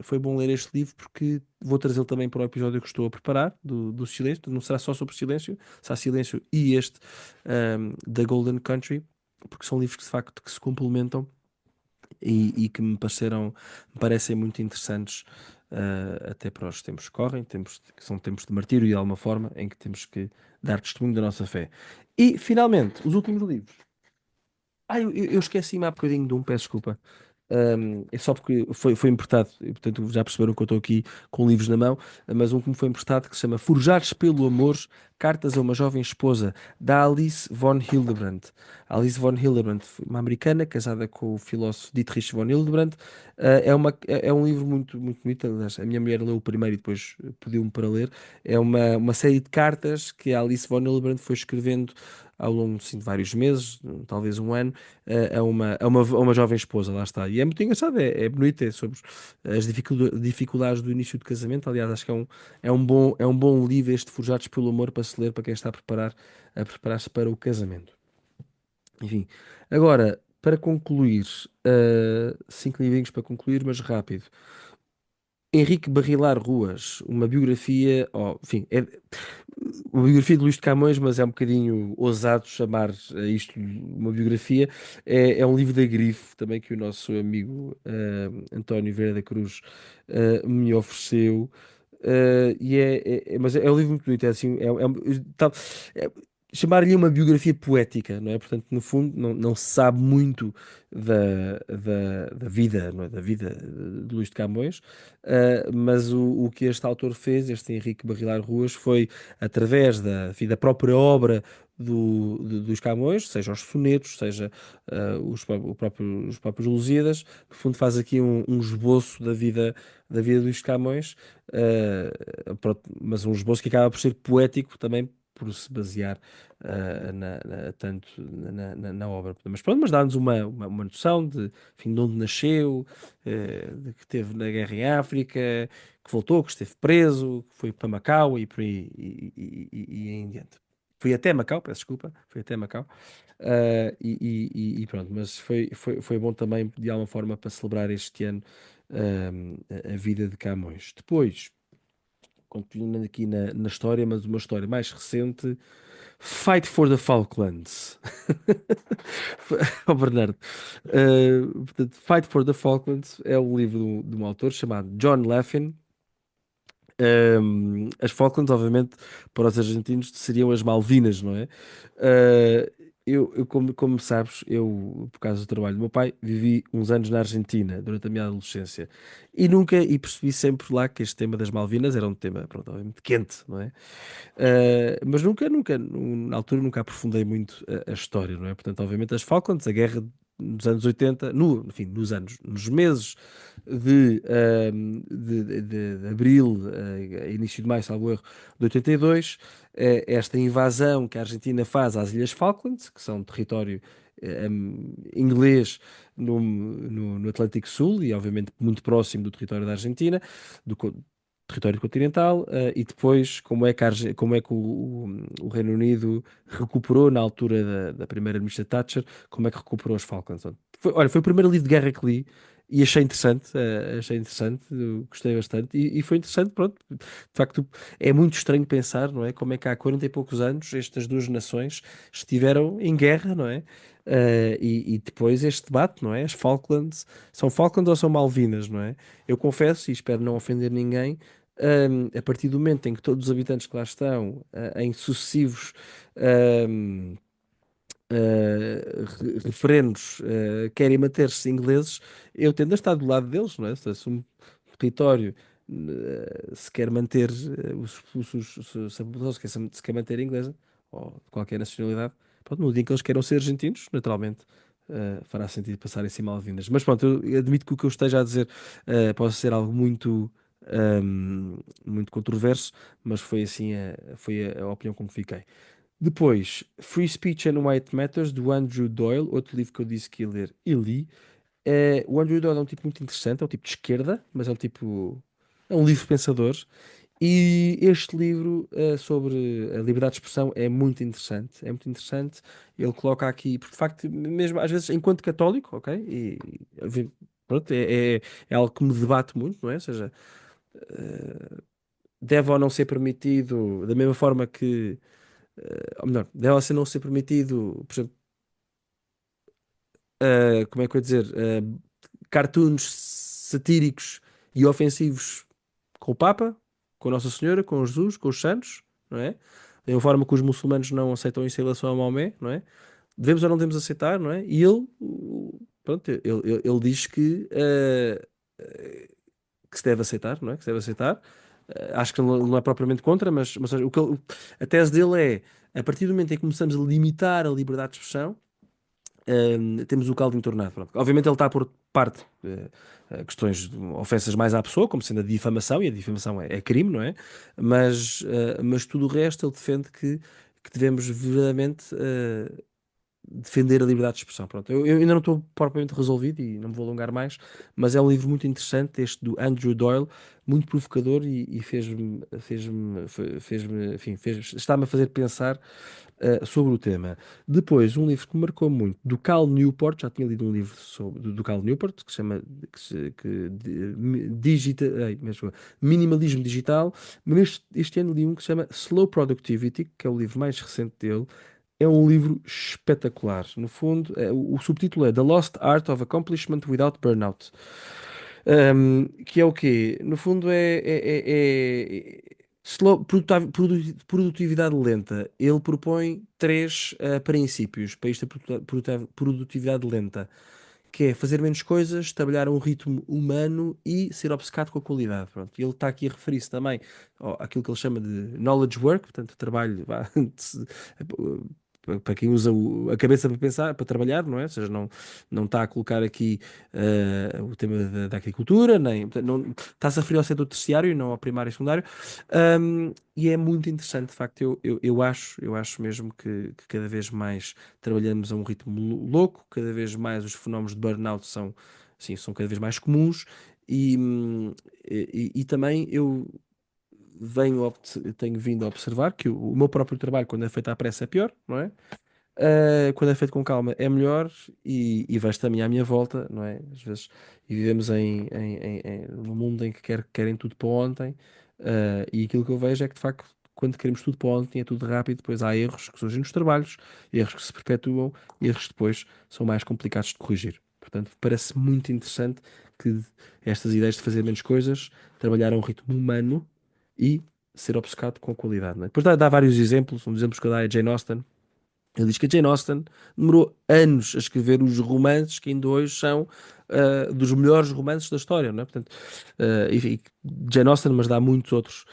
foi bom ler este livro, porque vou trazê-lo também para o episódio que estou a preparar, do Silêncio. Não será só sobre Silêncio, será Silêncio e este da Golden Country, porque são livros que de facto que se complementam e que me parecem muito interessantes, até para os tempos que correm, que são tempos de martírio de alguma forma, em que temos que dar testemunho da nossa fé. E, finalmente, os últimos livros. Eu esqueci-me há bocadinho de um, peço desculpa. É só porque foi emprestado, e, portanto já perceberam que eu estou aqui com livros na mão, mas um que me foi emprestado que se chama Forjados pelo Amor, Cartas a uma Jovem Esposa, da Alice von Hildebrandt. A Alice von Hildebrandt foi uma americana casada com o filósofo Dietrich von Hildebrandt. É um livro muito, muito bonito. Aliás, a minha mulher leu o primeiro e depois pediu-me para ler. É uma série de cartas que a Alice von Hildebrandt foi escrevendo ao longo assim, de vários meses, talvez um ano, a uma jovem esposa, lá está. E é muito engraçado, é bonito, é sobre as dificuldades do início do casamento. Aliás, acho que é um bom livro este Forjados pelo Amor para se ler para quem está a preparar-se para o casamento. Enfim, agora, para concluir, cinco livrinhos para concluir, mas rápido. Henrique Barrilar Ruas, uma biografia, enfim, uma biografia de Luís de Camões, mas é um bocadinho ousado chamar isto uma biografia. É um livro da Grifo, também que o nosso amigo António Vieira da Cruz me ofereceu. Mas é um livro muito bonito, é assim, é- chamar-lhe uma biografia poética, não é? Portanto, no fundo, não se sabe muito da vida, não é? Da vida de Luís de Camões, mas o que este autor fez, este Henrique Barrilar Ruas, foi através enfim, da própria obra dos Camões, seja os sonetos, seja os próprios Lusíadas, no fundo faz aqui um esboço da vida dos Camões, mas um esboço que acaba por ser poético também, por se basear tanto na obra. Mas dá-nos uma noção enfim, de onde nasceu, de que esteve na guerra em África, que voltou, que esteve preso, que foi para Macau e por aí e em diante. Fui até Macau, peço desculpa, fui até Macau. E pronto, mas foi bom também, de alguma forma, para celebrar este ano a vida de Camões. Depois, continuando aqui na história, mas uma história mais recente, Fight for the Falklands. Oh, Bernardo. Portanto, Fight for the Falklands é um livro de um autor chamado John Laffin. As Falklands, obviamente, para os argentinos seriam as Malvinas, não é? Como sabes, eu, por causa do trabalho do meu pai, vivi uns anos na Argentina durante a minha adolescência e percebi sempre lá que este tema das Malvinas era um tema, pronto, obviamente quente, não é? Mas na altura, nunca aprofundei muito a história, não é? Portanto, obviamente, as Falklands, a guerra nos anos 80, enfim, nos meses de abril, início de maio, salvo erro, de 82, esta invasão que a Argentina faz às Ilhas Falklands, que são território inglês no Atlântico Sul e, obviamente, muito próximo do território da Argentina, do território continental, e depois como é que o Reino Unido recuperou na altura da primeira-ministra Thatcher, como é que recuperou os Falklands. Olha, foi o primeiro livro de guerra que li e achei interessante, eu gostei bastante e foi interessante, pronto. De facto, é muito estranho pensar, não é? Como é que há 40 e poucos anos estas duas nações estiveram em guerra, não é? E depois este debate, não é? As Falklands, são Falklands ou são Malvinas, não é? Eu confesso, e espero não ofender ninguém, a partir do momento em que todos os habitantes que lá estão, em sucessivos ahm, referendos, querem manter-se ingleses, eu tendo a estar do lado deles, não é? Se um território se quer manter, se a população se quer manter inglesa, ou de qualquer nacionalidade, pronto, no dia em que eles queiram ser argentinos, naturalmente. Fará sentido passar em cima Malvinas. Mas pronto, eu admito que o que eu esteja a dizer possa ser algo muito controverso, mas foi assim foi a opinião com que fiquei. Depois, Free Speech and White Matters, do Andrew Doyle, outro livro que eu disse que ia ler e li. O Andrew Doyle é um tipo muito interessante, é um tipo de esquerda, mas é um livro pensador. E este livro sobre a liberdade de expressão é muito interessante. É muito interessante. Ele coloca aqui, porque de facto, mesmo às vezes, enquanto católico, ok? Pronto, é algo que me debate muito, não é? Ou seja, deve ou não ser permitido, da mesma forma que ou melhor, deve ser não ser permitido, por exemplo, como é que eu ia dizer, cartoons satíricos e ofensivos com o Papa, com Nossa Senhora, com Jesus, com os santos, não é? Da mesma forma que os muçulmanos não aceitam isso em relação a Maomé, não é? Devemos ou não devemos aceitar, não é? E pronto, ele diz que se deve aceitar, não é? Que se deve aceitar. Acho que ele não é propriamente contra, mas a tese dele é, a partir do momento em que começamos a limitar a liberdade de expressão, temos o caldo entornado. Pronto. Obviamente ele está por parte questões de ofensas mais à pessoa, como sendo a difamação, e a difamação é crime, não é? Mas tudo o resto ele defende que devemos verdadeiramente defender a liberdade de expressão. Pronto, eu ainda não estou propriamente resolvido e não me vou alongar mais, mas é um livro muito interessante, este do Andrew Doyle, muito provocador e enfim, está-me a fazer pensar sobre o tema. Depois, um livro que me marcou muito, do Cal Newport, já tinha lido um livro do Cal Newport, que se chama Minimalismo Digital, mas este ano li um que se chama Slow Productivity, que é o livro mais recente dele. É um livro espetacular. No fundo, o subtítulo é The Lost Art of Accomplishment Without Burnout. Que é o quê? No fundo produtividade lenta. Ele propõe três princípios para esta produtividade lenta, que é fazer menos coisas, trabalhar a um ritmo humano e ser obcecado com a qualidade. Pronto. Ele está aqui a referir-se também àquilo que ele chama de knowledge work, portanto, trabalho para quem usa a cabeça para pensar, para trabalhar, não é? Ou seja, não está a colocar aqui o tema da agricultura, nem portanto, não, está-se a referir ao setor terciário e não ao primário e secundário. E é muito interessante, de facto, eu acho mesmo que cada vez mais trabalhamos a um ritmo louco, cada vez mais os fenómenos de burnout são cada vez mais comuns e também eu tenho vindo a observar que o meu próprio trabalho, quando é feito à pressa, é pior, não é? Quando é feito com calma, é melhor e vejo também à minha volta, não é? Às vezes, e vivemos num mundo em que querem tudo para ontem, e aquilo que eu vejo é que, de facto, quando queremos tudo para ontem, é tudo rápido, depois há erros que surgem nos trabalhos, erros que se perpetuam, erros que depois são mais complicados de corrigir. Portanto, parece muito interessante que estas ideias de fazer menos coisas, trabalhar a um ritmo humano e ser obcecado com a qualidade, não é? Depois dá vários exemplos, um dos exemplos que eu dou é Jane Austen. Ele diz que a Jane Austen demorou anos a escrever os romances que ainda hoje são dos melhores romances da história, não é? Portanto, enfim, Jane Austen, mas dá muitos outros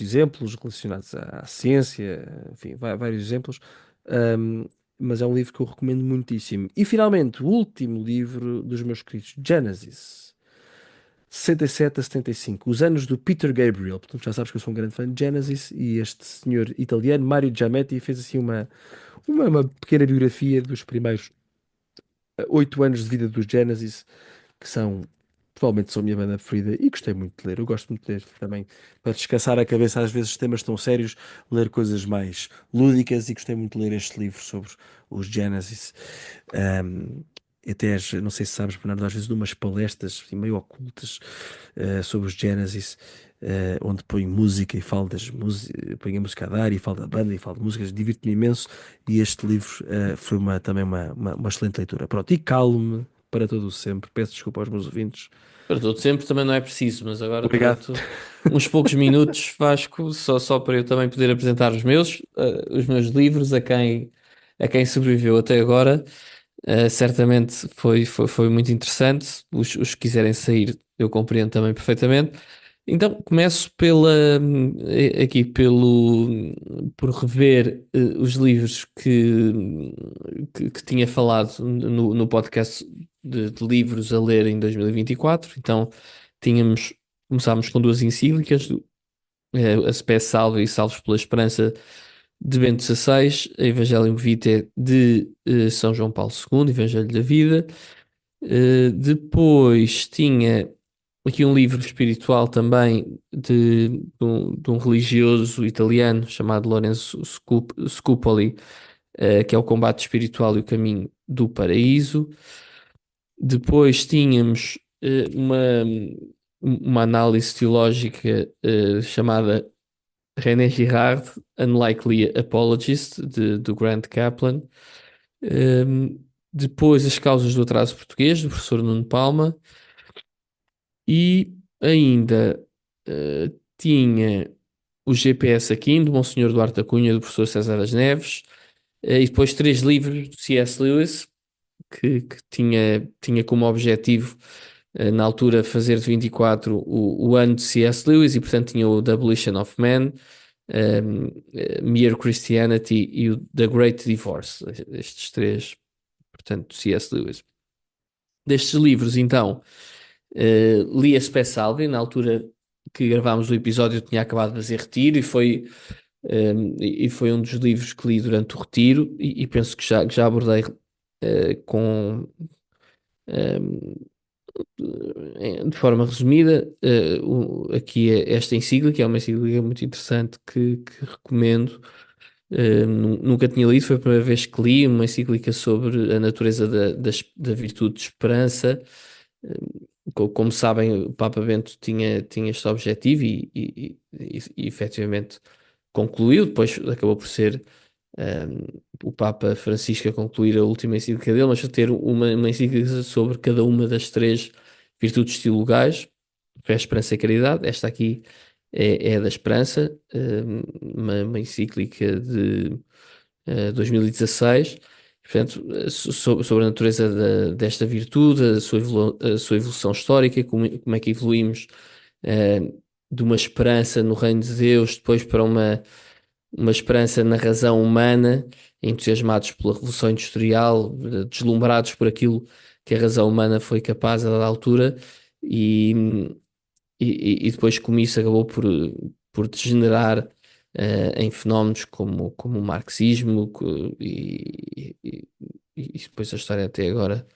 exemplos relacionados à ciência, enfim, vários exemplos. Um, mas é um livro que eu recomendo muitíssimo. E finalmente, o último livro dos meus queridos Genesis. 67 a 75, os anos do Peter Gabriel. Portanto, já sabes que eu sou um grande fã de Genesis e este senhor italiano, Mario Giametti, fez assim uma pequena biografia dos primeiros 8 anos de vida dos Genesis, que provavelmente são a minha banda preferida e gostei muito de ler. Eu gosto muito de ler também, para descansar a cabeça, às vezes temas tão sérios, ler coisas mais lúdicas e gostei muito de ler este livro sobre os Genesis. Um, Até, não sei se sabes, Bernardo, às vezes de umas palestras assim, meio ocultas sobre os Genesis, onde põe música e falo põe a música a dar e falo da banda e falo de músicas, divirto-me imenso e este livro foi também uma excelente leitura. Pronto, e calmo-me para todo o sempre. Peço desculpa aos meus ouvintes. Para todo sempre também não é preciso, mas agora Obrigado. durante uns poucos minutos, Vasco, só para eu também poder apresentar os meus livros a quem sobreviveu até agora. Certamente foi muito interessante. Os que quiserem sair, eu compreendo também perfeitamente. Então, começo aqui por rever os livros que tinha falado no podcast de livros a ler em 2024. Então, começámos com duas encíclicas, a Spes Salve e Salvos pela Esperança de Bento XVI, a Evangelho Vitae de São João Paulo II, Evangelho da Vida. Depois tinha aqui um livro espiritual também de um religioso italiano chamado Lorenzo Scupoli, que é o Combate Espiritual e o Caminho do Paraíso. Depois tínhamos uma análise teológica chamada René Girard, Unlikely Apologist, do Grant Kaplan. Depois As Causas do Atraso Português, do professor Nuno Palma. E ainda tinha o GPS aqui, do Monsenhor Duarte da Cunha, do professor César das Neves. E depois três livros do C.S. Lewis, que tinha como objetivo, na altura, fazer de 24 o ano de C.S. Lewis, e portanto tinha o The Abolition of Man, Mere Christianity e o The Great Divorce. Estes três, portanto, C.S. Lewis. Destes livros, então, li a Spé Salvi. Na altura que gravámos o episódio, eu tinha acabado de fazer retiro e foi e foi um dos livros que li durante o retiro, e penso que já abordei com, de forma resumida, aqui esta encíclica, é uma encíclica muito interessante que recomendo. Nunca tinha lido, foi a primeira vez que li uma encíclica sobre a natureza da virtude de esperança. Como sabem, o Papa Bento tinha este objetivo e efetivamente concluiu, depois acabou por ser o Papa Francisco a concluir a última encíclica dele, mas a ter uma encíclica sobre cada uma das três virtudes teologais, fé, esperança e caridade. Esta aqui é a da esperança, uma encíclica de 2016. Portanto, sobre a natureza desta virtude, a sua evolução histórica, como é que evoluímos eh, de uma esperança no reino de Deus, depois para uma esperança na razão humana, entusiasmados pela Revolução Industrial, deslumbrados por aquilo que a razão humana foi capaz a dada altura, e, e depois como isso acabou por degenerar em fenómenos como o marxismo, e depois a história até agora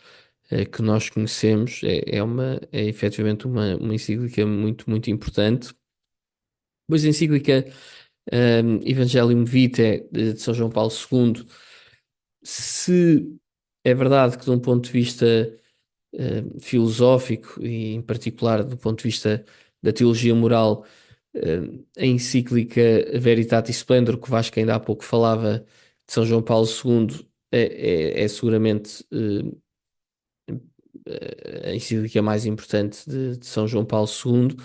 que nós conhecemos é efetivamente uma encíclica muito, muito importante. Depois a encíclica Evangelium Vitae de São João Paulo II, se é verdade que de um ponto de vista filosófico e em particular do ponto de vista da teologia moral, a encíclica Veritatis Splendor, que o Vasco ainda há pouco falava, de São João Paulo II, é seguramente a encíclica mais importante de São João Paulo II.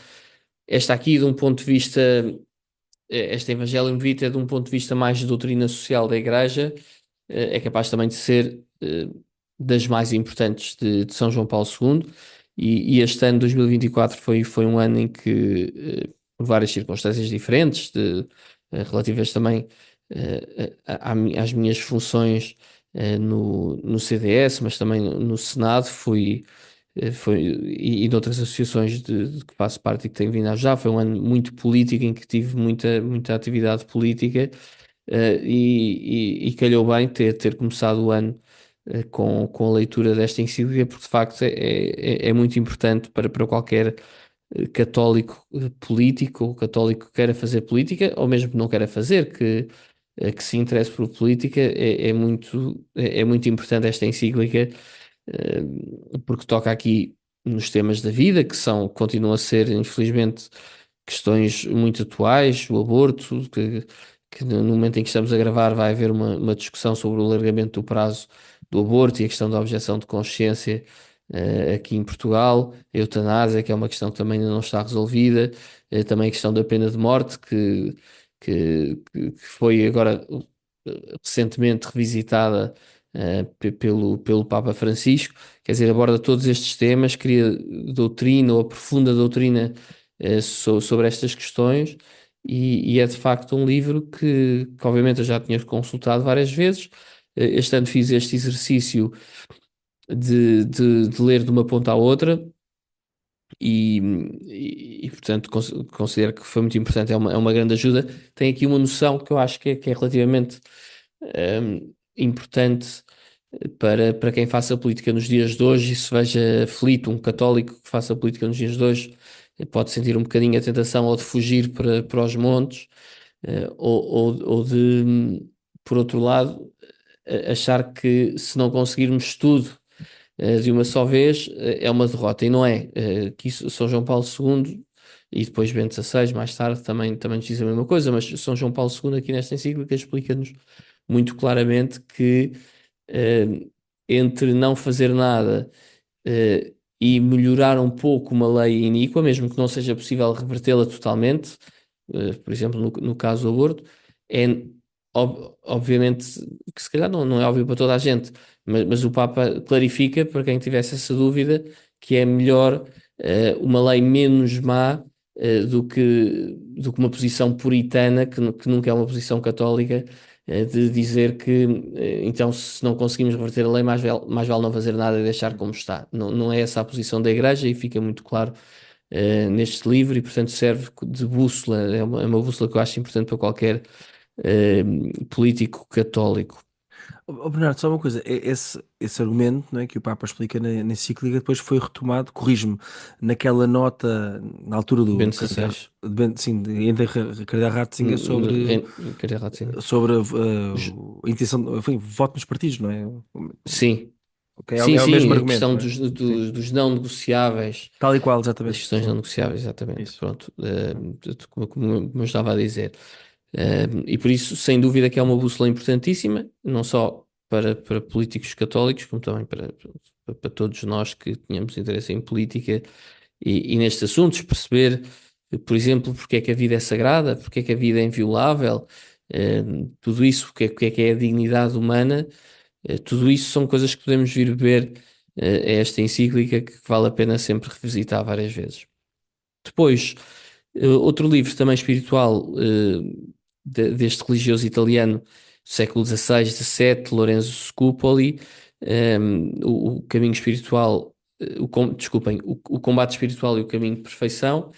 Esta aqui, de um ponto de vista, esta Evangelium Vitae, de um ponto de vista mais de doutrina social da Igreja, é capaz também de ser das mais importantes de São João Paulo II, e este ano, 2024, foi um ano em que, por várias circunstâncias diferentes, relativas também às minhas funções no CDS, mas também no Senado, e noutras associações de que faço parte e que tenho vindo a ajudar. Foi um ano muito político em que tive muita atividade política, e calhou bem ter começado o ano com a leitura desta encíclica, porque de facto é muito importante para qualquer católico político, ou católico que queira fazer política, ou mesmo que não queira fazer, que se interesse por política, é muito importante esta encíclica, porque toca aqui nos temas da vida, continuam a ser, infelizmente, questões muito atuais, o aborto, que no momento em que estamos a gravar vai haver uma discussão sobre o alargamento do prazo do aborto e a questão da objeção de consciência aqui em Portugal, a eutanásia, que é uma questão que também ainda não está resolvida, também a questão da pena de morte, que foi agora recentemente revisitada pelo Papa Francisco. Quer dizer, aborda todos estes temas, cria doutrina ou aprofunda doutrina sobre estas questões, e é de facto um livro que obviamente eu já tinha consultado várias vezes. Este ano fiz este exercício de ler de uma ponta à outra, portanto considero que foi muito importante, é uma grande ajuda. Tem aqui uma noção que eu acho que é relativamente importante para quem faça política nos dias de hoje e se veja aflito. Um católico que faça política nos dias de hoje pode sentir um bocadinho a tentação ou de fugir para os montes, ou de, por outro lado, achar que se não conseguirmos tudo de uma só vez, é uma derrota. E não é. Que isso, São João Paulo II e depois Bento XVI, mais tarde, também nos diz a mesma coisa, mas São João Paulo II, aqui nesta encíclica, explica-nos muito claramente que entre não fazer nada e melhorar um pouco uma lei iníqua, mesmo que não seja possível revertê-la totalmente, por exemplo, no caso do aborto, é obviamente que se calhar não é óbvio para toda a gente, mas o Papa clarifica para quem tivesse essa dúvida que é melhor uma lei menos má do que uma posição puritana, que nunca é uma posição católica, de dizer que então se não conseguimos reverter a lei, mais vale não fazer nada e deixar como está. Não é essa a posição da Igreja, e fica muito claro neste livro e, portanto, serve de bússola. É uma bússola que eu acho importante para qualquer político católico. Bernardo, só uma coisa, esse argumento, não é, que o Papa explica na encíclica depois foi retomado, corrijo-me, naquela nota, na altura do Bento cardeal, XVI. sim, ainda cardeal Ratzinger sobre, Queria errar, sim. sobre a intenção, enfim, voto nos partidos, não é? Sim, Ok, sim, é o mesmo sim, a argumento, questão não é? Sim, dos não negociáveis, tal e qual, das exatamente, questões sim, não negociáveis, exatamente. isso. Pronto, como eu estava a dizer. E por isso, sem dúvida, que é uma bússola importantíssima, não só para políticos católicos, como também para todos nós que tenhamos interesse em política e nestes assuntos, perceber, por exemplo, porque é que a vida é sagrada, porque é que a vida é inviolável, tudo isso, o que é a dignidade humana. Tudo isso são coisas que podemos vir ver a esta encíclica que vale a pena sempre revisitar várias vezes. Depois, outro livro também espiritual deste religioso italiano do século XVI, XVII, Lorenzo Scupoli, o Caminho Espiritual, desculpem, o Combate Espiritual e o Caminho de Perfeição,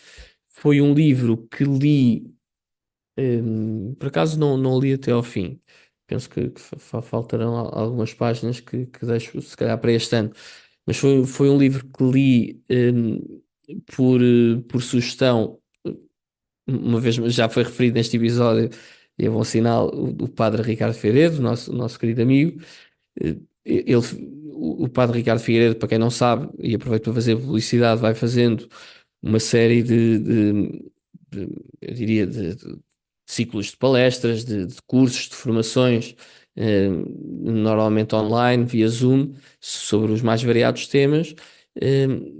foi um livro que li, por acaso não li até ao fim. Penso que faltarão algumas páginas que deixo se calhar para este ano. Mas foi um livro que li por sugestão, uma vez já foi referido neste episódio, e é bom sinal, o padre Ricardo Figueiredo, nosso querido amigo. Ele, o padre Ricardo Figueiredo, para quem não sabe, e aproveito para fazer publicidade, vai fazendo uma série eu diria, de ciclos de palestras, de cursos, de formações, normalmente online, via Zoom, sobre os mais variados temas.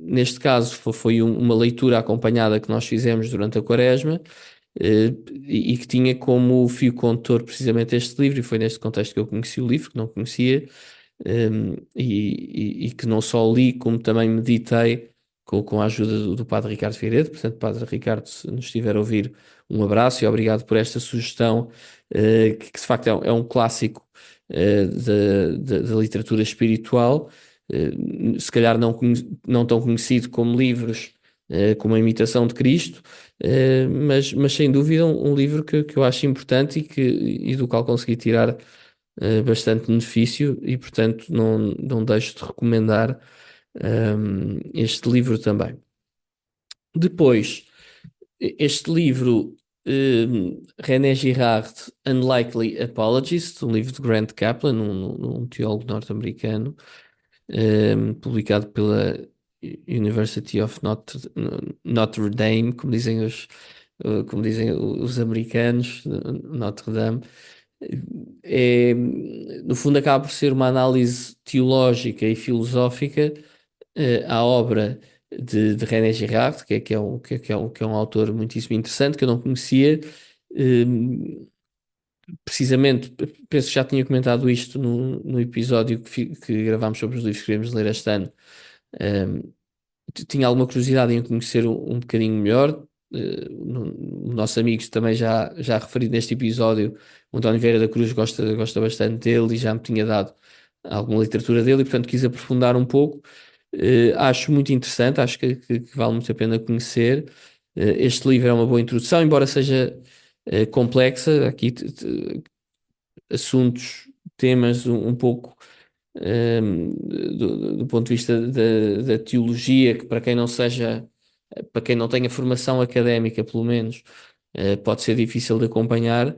Neste caso, foi uma leitura acompanhada que nós fizemos durante a Quaresma, e que tinha como fio condutor precisamente este livro, e foi neste contexto que eu conheci o livro, que não conhecia, e que não só li, como também meditei com a ajuda do Padre Ricardo Figueiredo. Portanto, Padre Ricardo, se nos estiver a ouvir, um abraço e obrigado por esta sugestão, que de facto é um clássico da literatura espiritual, se calhar não tão conhecido como livros, como a Imitação de Cristo, mas sem dúvida um livro que eu acho importante e do qual consegui tirar bastante benefício e, portanto, não deixo de recomendar este livro também. Depois, este livro, René Girard, Unlikely Apologist, um livro de Grant Kaplan, um teólogo norte-americano, publicado pela University of Notre Dame, como dizem os americanos, Notre Dame. No fundo, acaba por ser uma análise teológica e filosófica à obra de René Girard, que é um autor muitíssimo interessante, que eu não conhecia. Eh, Precisamente, penso que já tinha comentado isto no episódio que gravámos sobre os livros que queremos ler este ano. Um, Tinha alguma curiosidade em o conhecer um bocadinho melhor. O nosso amigo também já referido neste episódio, o António Vieira da Cruz gosta bastante dele e já me tinha dado alguma literatura dele e, portanto, quis aprofundar um pouco. Acho muito interessante, acho que vale muito a pena conhecer. Este livro é uma boa introdução, embora seja complexa. Aqui assuntos, temas um pouco do ponto de vista da teologia, que para quem não tenha formação académica, pelo menos, pode ser difícil de acompanhar,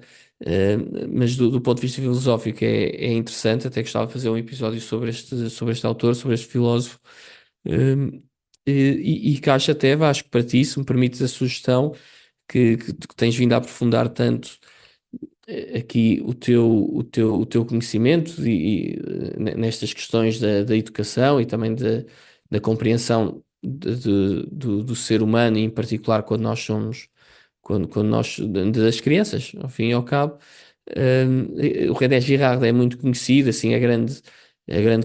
mas do ponto de vista filosófico é interessante. Até gostava de fazer um episódio sobre este autor, sobre este filósofo. Um, e que acho até, Vasco, para ti, se me permites a sugestão, que tens vindo a aprofundar tanto aqui o teu conhecimento nestas questões da educação e também da compreensão do ser humano, e em particular quando nós, das crianças, ao fim e ao cabo. O René Girard é muito conhecido, assim, a grande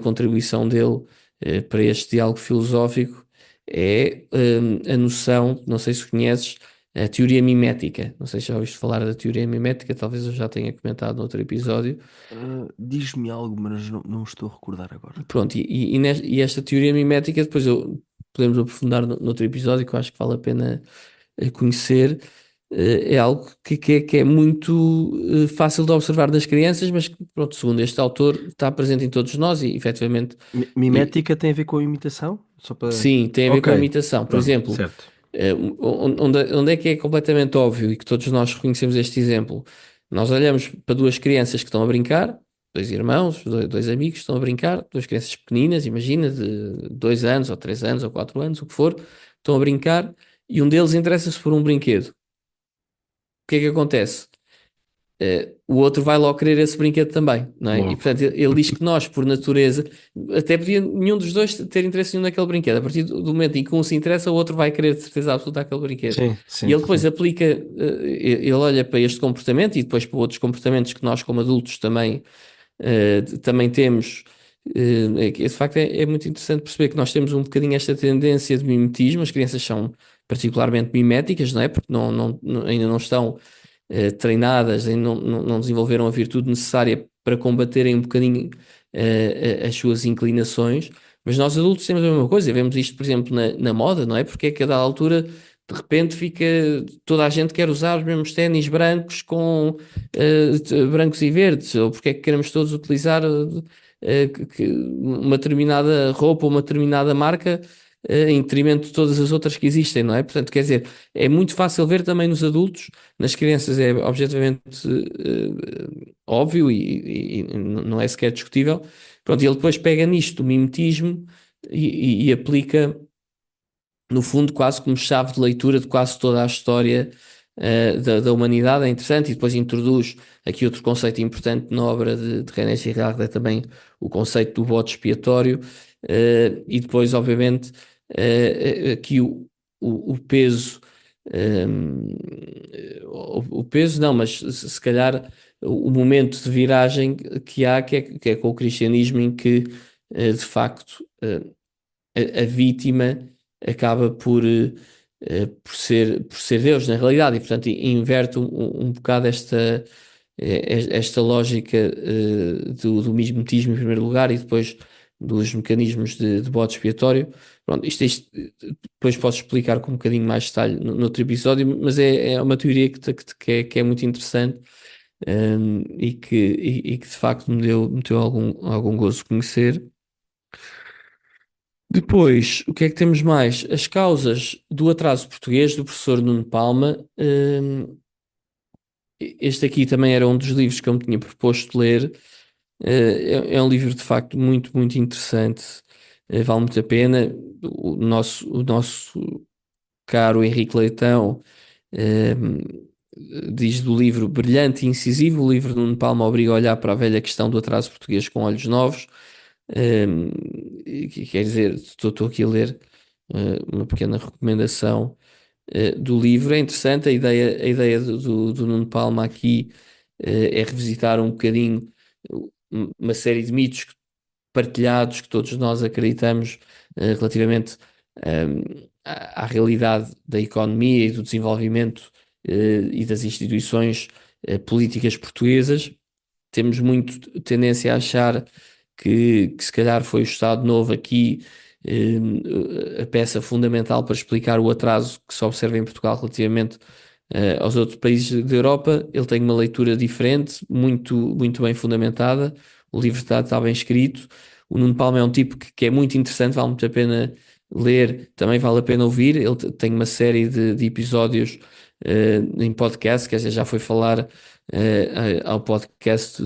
contribuição dele para este diálogo filosófico é a noção, não sei se conheces, a teoria mimética. Não sei se já ouviste falar da teoria mimética, talvez eu já tenha comentado noutro episódio. Diz-me algo, mas não estou a recordar agora. Pronto, e esta teoria mimética, depois eu podemos aprofundar noutro episódio, que eu acho que vale a pena conhecer. É algo que é muito fácil de observar nas crianças, mas que, pronto, segundo este autor, está presente em todos nós e, efetivamente, e- Mimética tem a ver com imitação? Só para. sim, tem a ver com a Ok, imitação. Por pronto, exemplo, certo. onde é que é completamente óbvio e que todos nós reconhecemos este exemplo? Nós olhamos para duas crianças que estão a brincar, dois irmãos, dois amigos que estão a brincar, duas crianças pequeninas, imagina, de 2 anos, ou 3 anos, ou 4 anos, o que for, estão a brincar e um deles interessa-se por um brinquedo. O que é que acontece? O outro vai logo querer esse brinquedo também, não é? E Logo. portanto ele diz que nós, por natureza, até podia nenhum dos dois ter interesse nenhum naquele brinquedo. A partir do momento em que um se interessa, o outro vai querer de certeza absoluta aquele brinquedo. Sim, E sim, ele depois sim. aplica, ele olha para este comportamento e depois para outros comportamentos que nós, como adultos, também temos. De facto, é muito interessante perceber que nós temos um bocadinho esta tendência de mimetismo. As crianças são particularmente miméticas, não é? Porque ainda não estão treinadas, ainda não desenvolveram a virtude necessária para combaterem um bocadinho as suas inclinações. Mas nós adultos temos a mesma coisa. Vemos isto, por exemplo, na moda, não é? Porque é que a dada altura, de repente, toda a gente quer usar os mesmos ténis brancos com brancos e verdes, ou porque é que queremos todos utilizar uma determinada roupa ou uma determinada marca em detrimento de todas as outras que existem, não é? Portanto, quer dizer, é muito fácil ver também nos adultos, nas crianças é objetivamente óbvio e não é sequer discutível. Pronto, e ele depois pega nisto, o mimetismo, e aplica no fundo, quase como chave de leitura de quase toda a história da humanidade. É interessante, e depois introduz aqui outro conceito importante na obra de René Girard, é também o conceito do bode expiatório, e depois, obviamente, aqui o peso. O peso não, mas se calhar o momento de viragem que há, que é com o cristianismo, em que de facto a vítima acaba por ser Deus, na realidade, e portanto inverte um bocado esta lógica do mimetismo em primeiro lugar e depois dos mecanismos de bode expiatório. Pronto, isto depois posso explicar com um bocadinho mais detalhe no outro episódio, mas é uma teoria que é muito interessante. E que de facto me deu algum gozo conhecer. Depois, o que é que temos mais? As causas do atraso português do professor Nuno Palma. Este aqui também era um dos livros que eu me tinha proposto ler. É um livro de facto muito, muito interessante. Vale muito a pena. O nosso caro Henrique Leitão diz do livro brilhante e incisivo. O livro de Nuno Palma obriga a olhar para a velha questão do atraso português com olhos novos. Um, que quer dizer, estou aqui a ler uma pequena recomendação do livro. É interessante a ideia do Nuno Palma aqui é revisitar um bocadinho uma série de mitos partilhados que todos nós acreditamos relativamente à realidade da economia e do desenvolvimento e das instituições políticas portuguesas. Temos muito tendência a achar que se calhar foi o Estado Novo aqui a peça fundamental para explicar o atraso que se observa em Portugal relativamente aos outros países da Europa. Ele tem uma leitura diferente, muito, muito bem fundamentada. O livro está bem escrito. O Nuno Palma é um tipo que é muito interessante, vale muito a pena ler, também vale a pena ouvir. Ele tem uma série de episódios em podcast, quer dizer, já foi falar ao podcast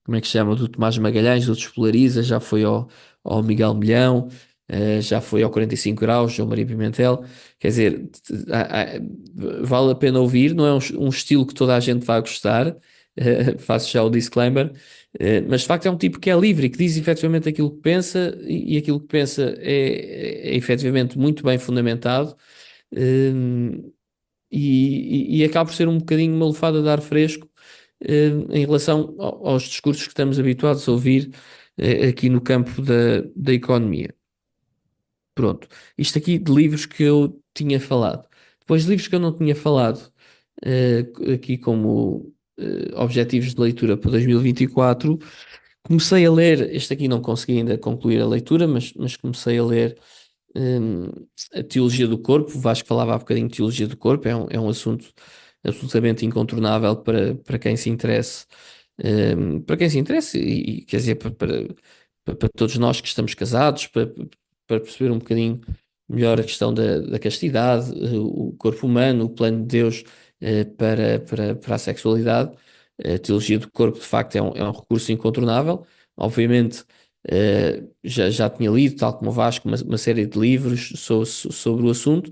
como é que se chama? Do Tomás Magalhães, do Despolariza, já foi ao Miguel Milhão, já foi ao 45 Graus, João Maria Pimentel. Quer dizer, vale a pena ouvir, não é um estilo que toda a gente vai gostar, faço já o disclaimer, mas de facto é um tipo que é livre e que diz efetivamente aquilo que pensa, e aquilo que pensa é efetivamente muito bem fundamentado. E acaba por ser um bocadinho uma lufada de ar fresco em relação aos discursos que estamos habituados a ouvir aqui no campo da economia. Pronto, isto aqui de livros que eu tinha falado. Depois, livros que eu não tinha falado, aqui como objetivos de leitura para 2024, comecei a ler. Este aqui não consegui ainda concluir a leitura, mas comecei a ler hum, a teologia do corpo. O Vasco falava há bocadinho de teologia do corpo, é um assunto absolutamente incontornável para quem se interesse, para quem se interessa e quer dizer, para todos nós que estamos casados, para perceber um bocadinho melhor a questão da castidade, o corpo humano, o plano de Deus, para a sexualidade. A teologia do corpo, de facto, é um recurso incontornável. Obviamente, já tinha lido, tal como o Vasco, uma série de livros sobre o assunto,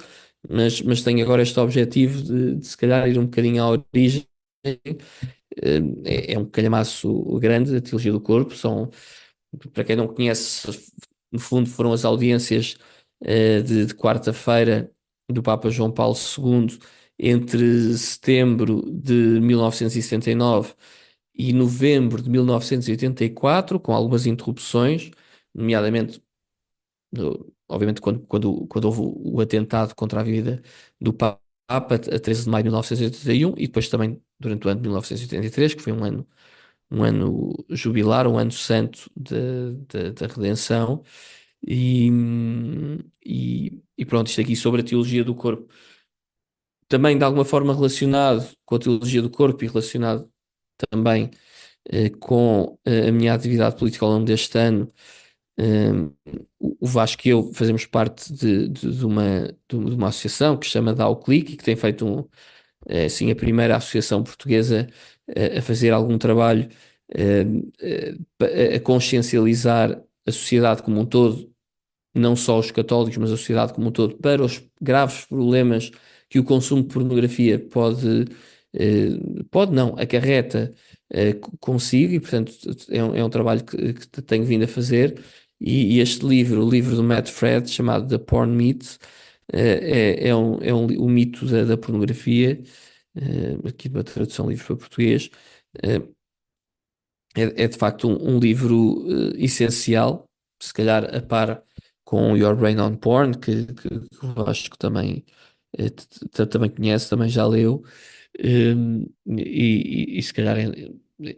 mas tenho agora este objetivo de se calhar ir um bocadinho à origem. É um calhamaço grande, a teologia do corpo. Para quem não conhece, no fundo foram as audiências de quarta-feira do Papa João Paulo II entre setembro de 1979 e novembro de 1984, com algumas interrupções, nomeadamente, obviamente, quando houve o atentado contra a vida do Papa, a 13 de maio de 1981, e depois também durante o ano de 1983, que foi um ano jubilar, um ano santo da redenção. E pronto, isto aqui sobre a teologia do corpo, também de alguma forma relacionado com a teologia do corpo e relacionado também com a minha atividade política ao longo deste ano. O Vasco e eu fazemos parte de uma associação que se chama Dá o Clique e que tem feito assim, a primeira associação portuguesa a fazer algum trabalho a consciencializar a sociedade como um todo, não só os católicos, mas a sociedade como um todo, para os graves problemas que o consumo de pornografia pode não, acarreta consigo, e portanto é um trabalho que tenho vindo a fazer. E este livro, o livro do Matt Fred, chamado The Porn Myth, o mito da pornografia, aqui uma tradução livre para português. É de facto um livro essencial, se calhar a par com Your Brain on Porn, que eu acho que também, também conhece, também já leu, e se calhar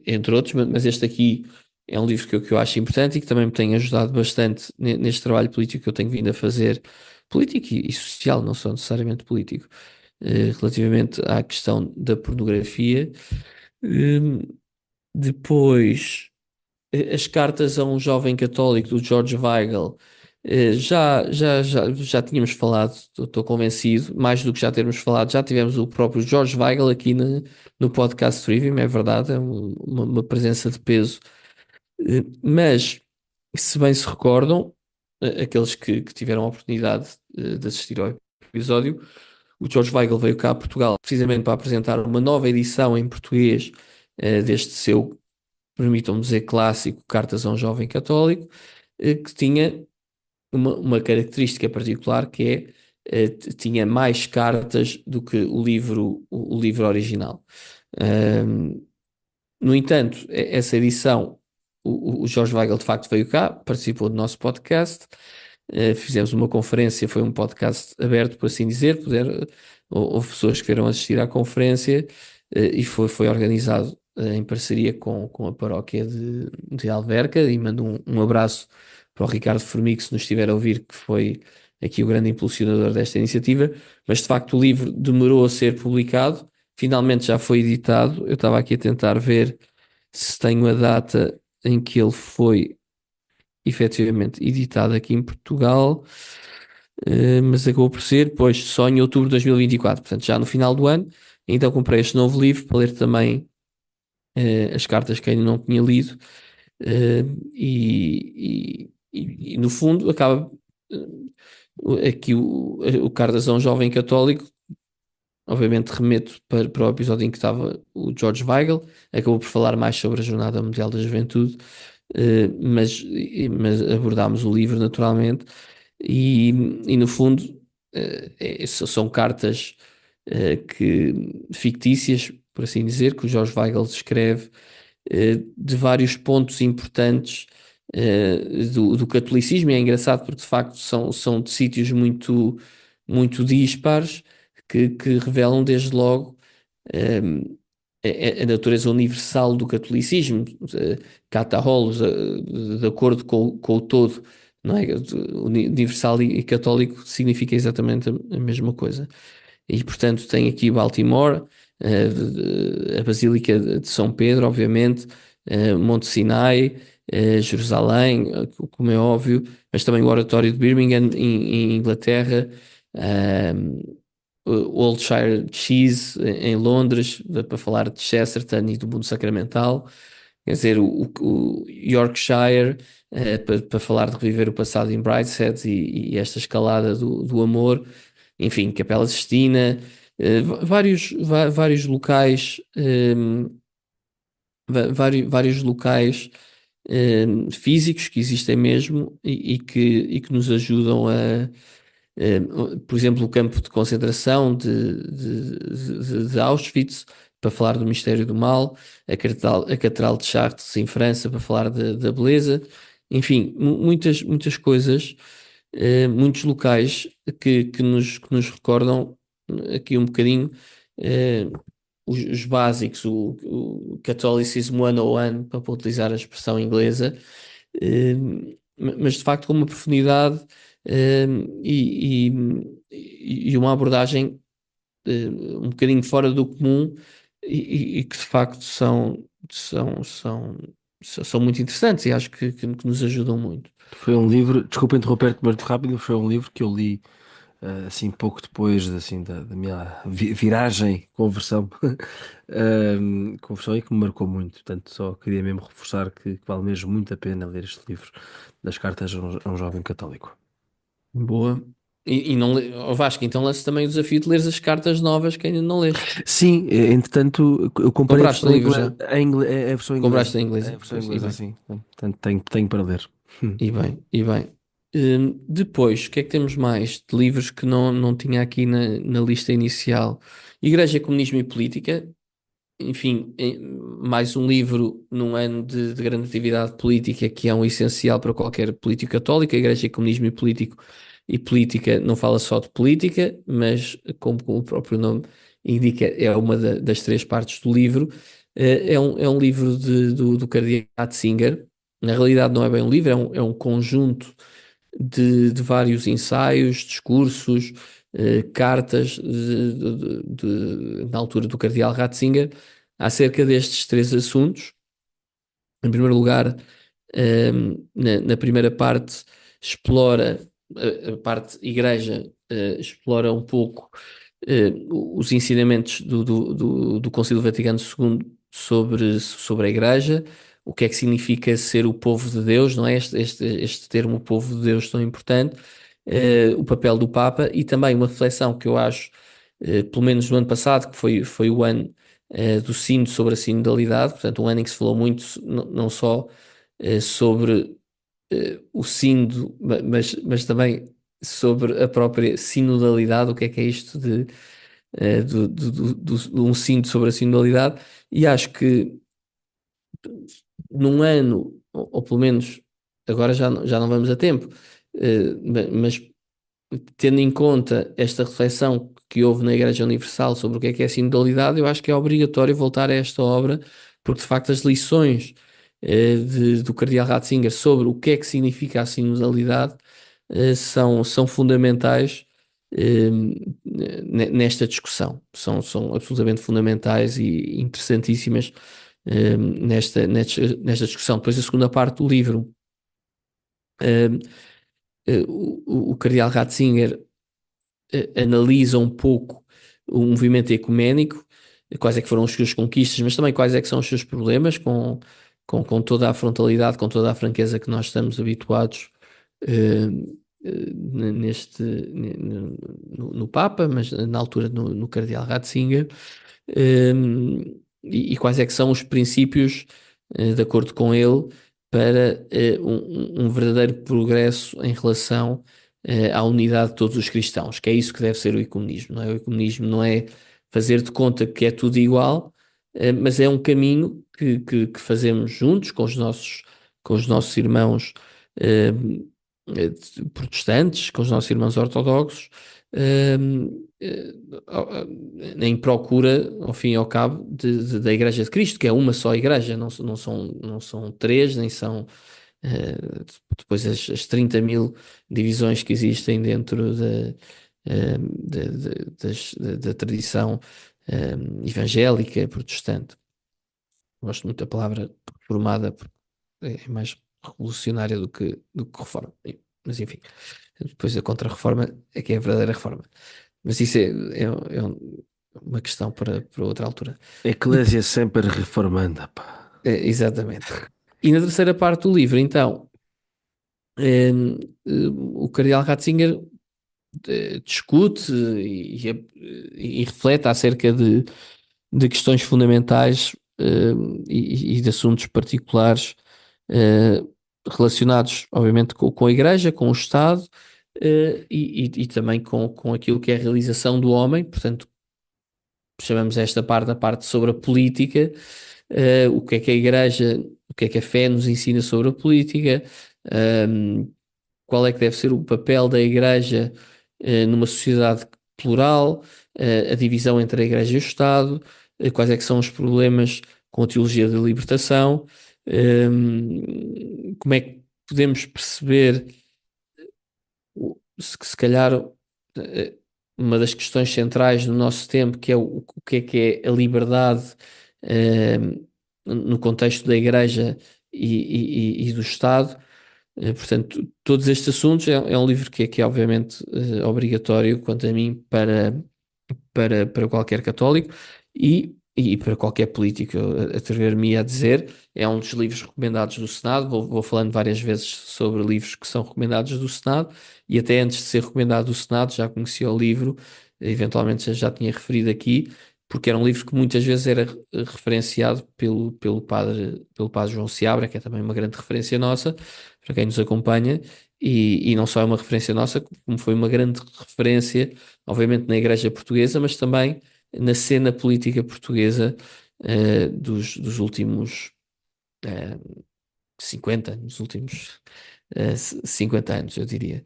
entre outros, mas este aqui é um livro que eu acho importante e que também me tem ajudado bastante neste trabalho político que eu tenho vindo a fazer, político e social, não só necessariamente político, relativamente à questão da pornografia. Hum, Depois, as cartas a um jovem católico do George Weigel, já tínhamos falado, estou convencido, mais do que já termos falado, já tivemos o próprio George Weigel aqui no podcast Trivium, é verdade, é uma presença de peso. Mas, se bem se recordam, aqueles que tiveram a oportunidade de assistir ao episódio, o George Weigel veio cá a Portugal precisamente para apresentar uma nova edição em português deste seu, permitam-me dizer, clássico Cartas a um Jovem Católico, que tinha uma característica particular, que tinha mais cartas do que o livro original. Ahm, no entanto, essa edição, o Jorge Weigel de facto veio cá, participou do nosso podcast, fizemos uma conferência, foi um podcast aberto, por assim dizer, houve pessoas que vieram assistir à conferência, e foi organizado em parceria com a paróquia de Alverca, e mando um abraço para o Ricardo Formiga, se nos estiver a ouvir, que foi aqui o grande impulsionador desta iniciativa. Mas de facto o livro demorou a ser publicado, finalmente já foi editado. Eu estava aqui a tentar ver se tenho a data em que ele foi efetivamente editado aqui em Portugal, mas acabou por ser, pois, só em outubro de 2024, portanto, já no final do ano. Então comprei este novo livro para ler também as cartas que ainda não tinha lido, e, no fundo acaba aqui o Cartas a um Jovem Católico. Obviamente remeto para o episódio em que estava o George Weigel, acabou por falar mais sobre a Jornada Mundial da Juventude, mas abordámos o livro naturalmente, e no fundo são cartas fictícias, por assim dizer, que o George Weigel descreve, de vários pontos importantes do catolicismo. E é engraçado porque de facto são de sítios muito, muito dispares, que revelam desde logo a natureza universal do catolicismo. Cata Hollos, de acordo com o todo, não é? Universal e católico significa exatamente a mesma coisa. E, portanto, tem aqui Baltimore, a Basílica de São Pedro, obviamente, Monte Sinai, Jerusalém, como é óbvio, mas também o Oratório de Birmingham, em Inglaterra, eh, o Oldshire Cheese, em Londres, para falar de Chesterton e do mundo sacramental. Quer dizer, o Yorkshire, para falar de reviver o passado em Brideshead e esta escalada do amor. Enfim, Capela Sistina, vários locais, vários locais físicos que existem mesmo e que nos ajudam eh, por exemplo, o campo de concentração de Auschwitz, para falar do mistério do mal, a Catedral de Chartres em França, para falar da beleza, enfim, muitas coisas, muitos locais que nos recordam aqui um bocadinho eh, os básicos, o Catholicism 101, para utilizar a expressão inglesa, eh, mas de facto com uma profundidade e uma abordagem um bocadinho fora do comum e que de facto são muito interessantes e acho que nos ajudam muito. Foi um livro, desculpa interromper-te muito rápido, foi um livro que eu li assim pouco depois assim, da minha viragem, conversão e que me marcou muito. Portanto, só queria mesmo reforçar que vale mesmo muito a pena ler este livro das cartas a um jovem católico. Boa. E não Vasco, então lance também o desafio de ler as cartas novas que ainda não leste. Sim, entretanto, eu comprei a Compraste o versão livro inglesa, já? a versão inglesa. Compraste em É inglês? a versão Pois, e inglesa, bem, sim. Portanto, tenho para ler. e bem, e bem. Depois, o que é que temos mais de livros que não tinha aqui na lista inicial? Igreja, Comunismo e Política. Enfim, mais um livro num ano de grande atividade política que é um essencial para qualquer político católico. A Igreja, Comunismo e Política não fala só de política, mas como o próprio nome indica, é uma das três partes do livro. É um livro do Cardeal Ratzinger. Na realidade não é bem um livro, é um conjunto de vários ensaios, discursos, cartas na altura do Cardeal Ratzinger acerca destes três assuntos. Em primeiro lugar, na primeira parte, explora a parte igreja, explora um pouco os ensinamentos do Concílio Vaticano II sobre a igreja, o que é que significa ser o povo de Deus, não é? Este termo, o povo de Deus, tão importante, o papel do Papa e também uma reflexão que eu acho, pelo menos no ano passado, que foi o ano do Sínodo sobre a sinodalidade, portanto, um ano em que se falou muito, não só sobre o sínodo, mas também sobre a própria sinodalidade, o que é isto de um sínodo sobre a sinodalidade, e acho que num ano, ou pelo menos agora já não vamos a tempo, mas tendo em conta esta reflexão que houve na Igreja Universal sobre o que é a sinodalidade, eu acho que é obrigatório voltar a esta obra, porque de facto as lições do Cardeal Ratzinger sobre o que é que significa a sinodalidade são fundamentais nesta discussão. São absolutamente fundamentais e interessantíssimas nesta discussão. Depois a segunda parte do livro, eh, o Cardeal Ratzinger analisa um pouco o movimento ecuménico, quais é que foram as suas conquistas, mas também quais é que são os seus problemas, com toda a frontalidade, com toda a franqueza que nós estamos habituados eh, no Papa, mas na altura no Cardeal Ratzinger, eh, e quais é que são os princípios, de acordo com ele, para um verdadeiro progresso em relação à unidade de todos os cristãos, que é isso que deve ser o ecumenismo, não é? O ecumenismo não é fazer de conta que é tudo igual, mas é um caminho que fazemos juntos com os nossos irmãos eh, protestantes, com os nossos irmãos ortodoxos, eh, eh, em procura, ao fim e ao cabo, da Igreja de Cristo, que é uma só Igreja, não são três, nem são depois as 30 mil divisões que existem dentro da tradição evangélica protestante. Gosto muito da palavra reformada, porque é mais revolucionária do que reforma. Mas enfim, depois a contra-reforma é que é a verdadeira reforma. Mas isso uma questão para outra altura. Eclésia sempre reformanda, pá. Exatamente. E na terceira parte do livro, então, eh, o Cardeal Ratzinger discute e reflete acerca de questões fundamentais e de assuntos particulares eh, relacionados, obviamente, com a Igreja, com o Estado e também com aquilo que é a realização do homem. Portanto, chamamos esta parte a parte sobre a política, o que a Igreja, o que a fé nos ensina sobre a política, ehm, qual é que deve ser o papel da Igreja numa sociedade plural, a divisão entre a Igreja e o Estado, quais é que são os problemas com a teologia da libertação, como é que podemos perceber se calhar eh, uma das questões centrais do nosso tempo, que é o que é a liberdade eh, no contexto da Igreja e do Estado. Portanto, todos estes assuntos é um livro que é obviamente obrigatório, quanto a mim, para qualquer católico e para qualquer político. Eu atrever-me a dizer, é um dos livros recomendados do Senado. Vou falando várias vezes sobre livros que são recomendados do Senado, e até antes de ser recomendado do Senado já conhecia o livro, eventualmente já tinha referido aqui, porque era um livro que muitas vezes era referenciado pelo padre João Seabra, que é também uma grande referência nossa, para quem nos acompanha, e não só é uma referência nossa, como foi uma grande referência, obviamente, na Igreja Portuguesa, mas também na cena política portuguesa dos últimos 50, nos últimos 50 anos, eu diria,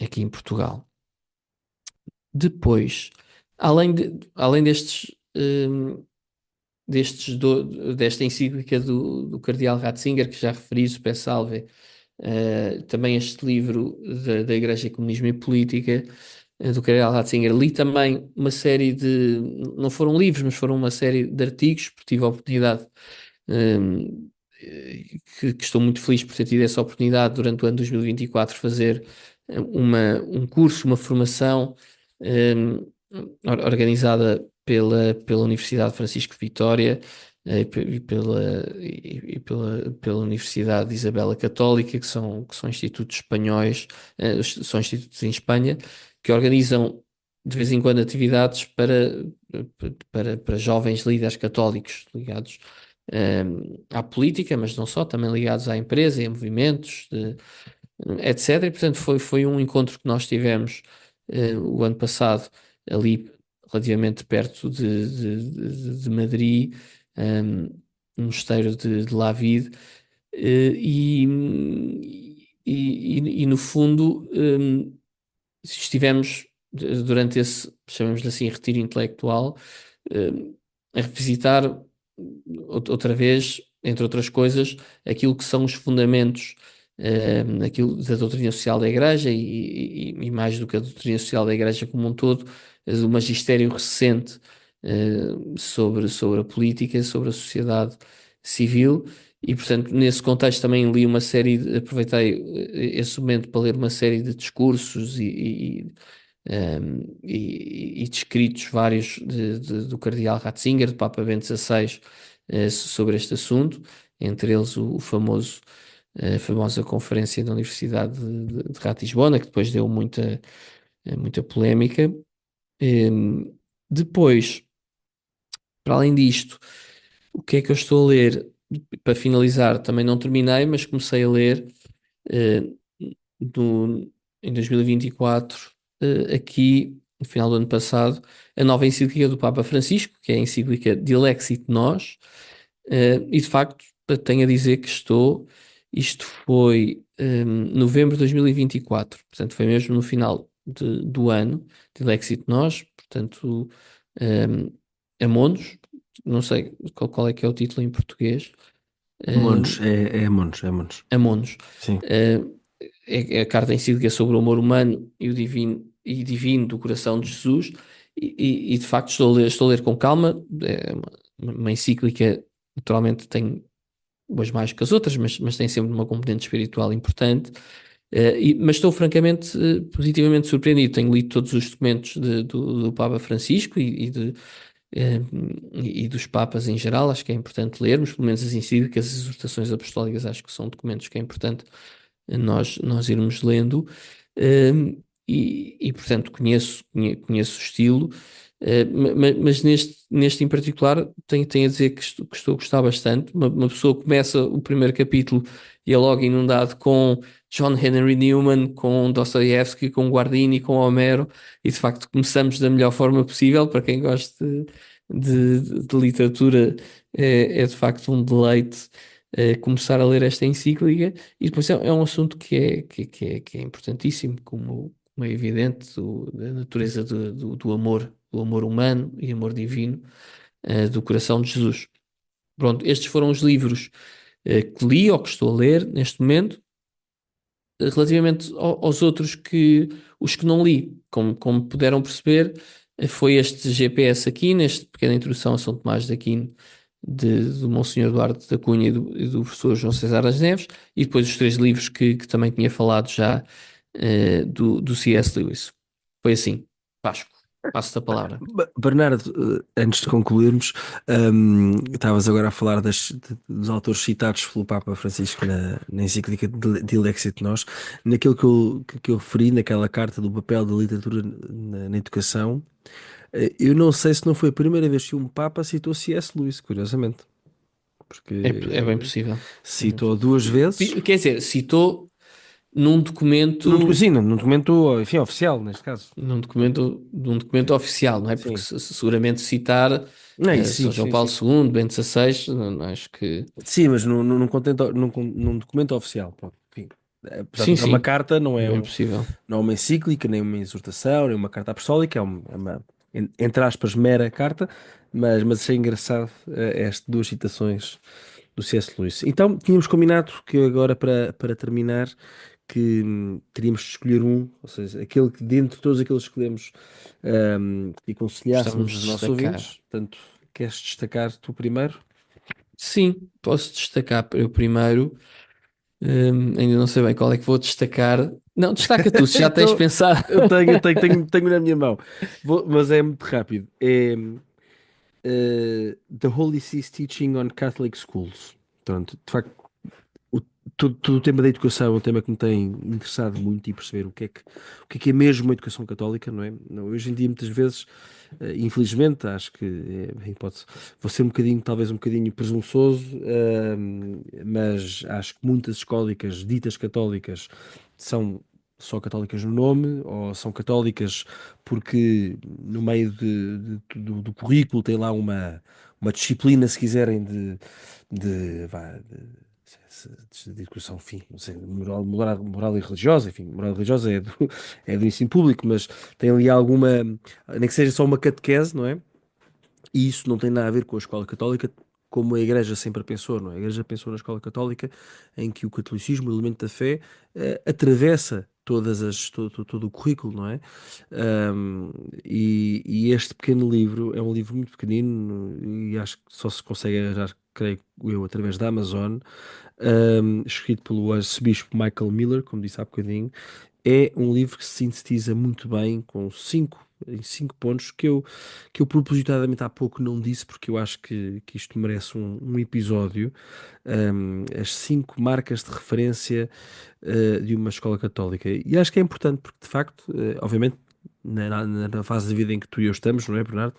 aqui em Portugal. Depois, além desta encíclica do Cardeal Ratzinger, que já referi, Super Salve, também este livro da Igreja, Comunismo e Política, do Cardeal Ratzinger. Li também uma série não foram livros, mas foram uma série de artigos, porque tive a oportunidade, hum, que estou muito feliz por ter tido essa oportunidade durante o ano 2024, fazer um curso, uma formação hum, organizada pela Universidade Francisco Vitória e pela Universidade de Isabela Católica, que são institutos espanhóis, são institutos em Espanha, que organizam de vez em quando atividades para jovens líderes católicos ligados à política, mas não só, também ligados à empresa e a movimentos, etc. E, portanto, foi um encontro que nós tivemos o ano passado, ali relativamente perto de Madrid, no mosteiro de Lavide, e no fundo estivemos durante esse, chamamos-lhe assim, retiro intelectual, a revisitar outra vez, entre outras coisas, aquilo que são os fundamentos, aquilo da doutrina social da Igreja e mais do que a doutrina social da Igreja como um todo, do magistério recente sobre a política, sobre a sociedade civil. E, portanto, nesse contexto também li aproveitei esse momento para ler uma série de discursos e de escritos vários do Cardeal Ratzinger, do Papa Bento XVI, sobre este assunto, entre eles a famosa conferência da Universidade de Ratisbona, que depois deu muita polémica. Depois, para além disto, o que é que eu estou a ler? Para finalizar, também não terminei, mas comecei a ler eh, em 2024, aqui, no final do ano passado, a nova encíclica do Papa Francisco, que é a encíclica Dilexit Nós, e de facto tenho a dizer que isto foi novembro de 2024, portanto foi mesmo no final do ano, Dilexit Nós, portanto, Amonos, não sei qual é que é o título em português. Montes, é Montes, é Montes. a Monos. Sim. Eh, é a carta encíclica sobre o amor humano e divino do coração de Jesus, e, de facto estou a ler com calma. É uma encíclica, naturalmente, tem umas mais que as outras, mas tem sempre uma componente espiritual importante. Mas estou francamente positivamente surpreendido. Tenho lido todos os documentos do Papa Francisco eh, e dos Papas em geral. Acho que é importante lermos, pelo menos as encíclicas, as exortações apostólicas. Acho que são documentos que é importante nós irmos lendo. Portanto, conheço o estilo. Mas neste em particular tenho a dizer que estou a gostar bastante. Uma pessoa começa o primeiro capítulo e é logo inundado com John Henry Newman, com Dostoiévski, com Guardini, com Homero, e de facto começamos da melhor forma possível. Para quem gosta de literatura, é de facto um deleite começar a ler esta encíclica. E depois é um assunto que é importantíssimo, como é evidente, da natureza do amor humano e amor divino, do coração de Jesus. Pronto, estes foram os livros que li ou que estou a ler neste momento. Relativamente aos outros os que não li, como puderam perceber, foi este GPS aqui, neste pequena introdução a São Tomás de Aquino, do Monsenhor Duarte da Cunha e do professor João César das Neves, e depois os três livros que também tinha falado já, do C.S. Lewis. Foi assim. Vasco, passo-te a palavra. Bernardo, antes de concluirmos, estavas agora a falar dos autores citados pelo Papa Francisco na encíclica de Lexit Nós, naquilo que eu referi, naquela carta do papel da literatura na educação. Eu não sei se não foi a primeira vez que um Papa citou C.S. Lewis, curiosamente, É bem porque possível. É bem citou possível. duas vezes. Quer dizer, citou num documento. Sim, num documento, enfim, oficial, neste caso. Num documento oficial, não é? Porque Sim. seguramente citar Não é isso, São sim, João sim, Paulo sim. II, Bento XVI, não acho que. Sim, mas num documento oficial. Pronto. Enfim, apesar de Sim, ser uma sim, carta, é bem possível. não é uma encíclica, nem uma exortação, nem uma carta apostólica, é uma, entre aspas, mera carta, mas achei engraçado estas duas citações do C.S. Lewis. Então, tínhamos combinado que agora, para terminar, que teríamos de escolher um, ou seja, aquele que, dentre todos aqueles que escolhemos, que Gostávamos aconselhássemos de os nossos destacar. ouvintes. Portanto, queres destacar tu primeiro? Sim, posso destacar eu primeiro. Ainda não sei bem qual é que vou destacar. Não, destaca tu, se já tens Então, pensado. eu tenho na minha mão. Mas é muito rápido. É The Holy See's Teaching on Catholic Schools. Pronto, de facto, o, todo o tema da educação é um tema que me tem interessado muito e perceber o que é mesmo uma educação católica, não é? Hoje em dia, muitas vezes, infelizmente, acho que vou ser talvez um bocadinho presunçoso, mas acho que muitas escólicas ditas católicas são só católicas no nome, ou são católicas porque no meio do currículo tem lá uma disciplina, se quiserem, de educação, enfim, não sei, moral e religiosa, enfim, moral e religiosa é do ensino público, mas tem ali alguma, nem que seja só uma catequese, não é? E isso não tem nada a ver com a escola católica, como a Igreja sempre pensou, não é? A Igreja pensou na escola católica em que o catolicismo, o elemento da fé, atravessa todo o currículo, não é? Ahm, e este pequeno livro é um livro muito pequenino e acho que só se consegue arranjar, creio eu, através da Amazon, escrito pelo arcebispo Michael Miller, como disse há bocadinho. É um livro que se sintetiza muito bem, em cinco pontos, que eu propositadamente há pouco não disse, porque eu acho que isto merece um episódio. As cinco marcas de referência de uma escola católica. E acho que é importante, porque de facto, obviamente, na fase de vida em que tu e eu estamos, não é, Bernardo?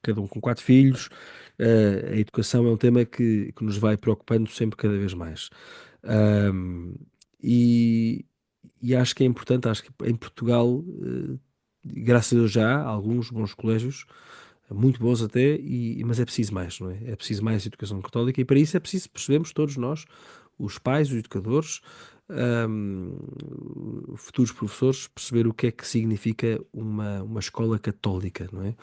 Cada um com quatro filhos, a educação é um tema que nos vai preocupando sempre cada vez mais. Ahm, e, e acho que é importante, acho que em Portugal, graças a Deus já há alguns bons colégios, muito bons até, mas é preciso mais, não é? É preciso mais educação católica e para isso é preciso percebermos todos nós, os pais, os educadores, ahm, futuros professores, perceber o que é que significa uma escola católica, não é?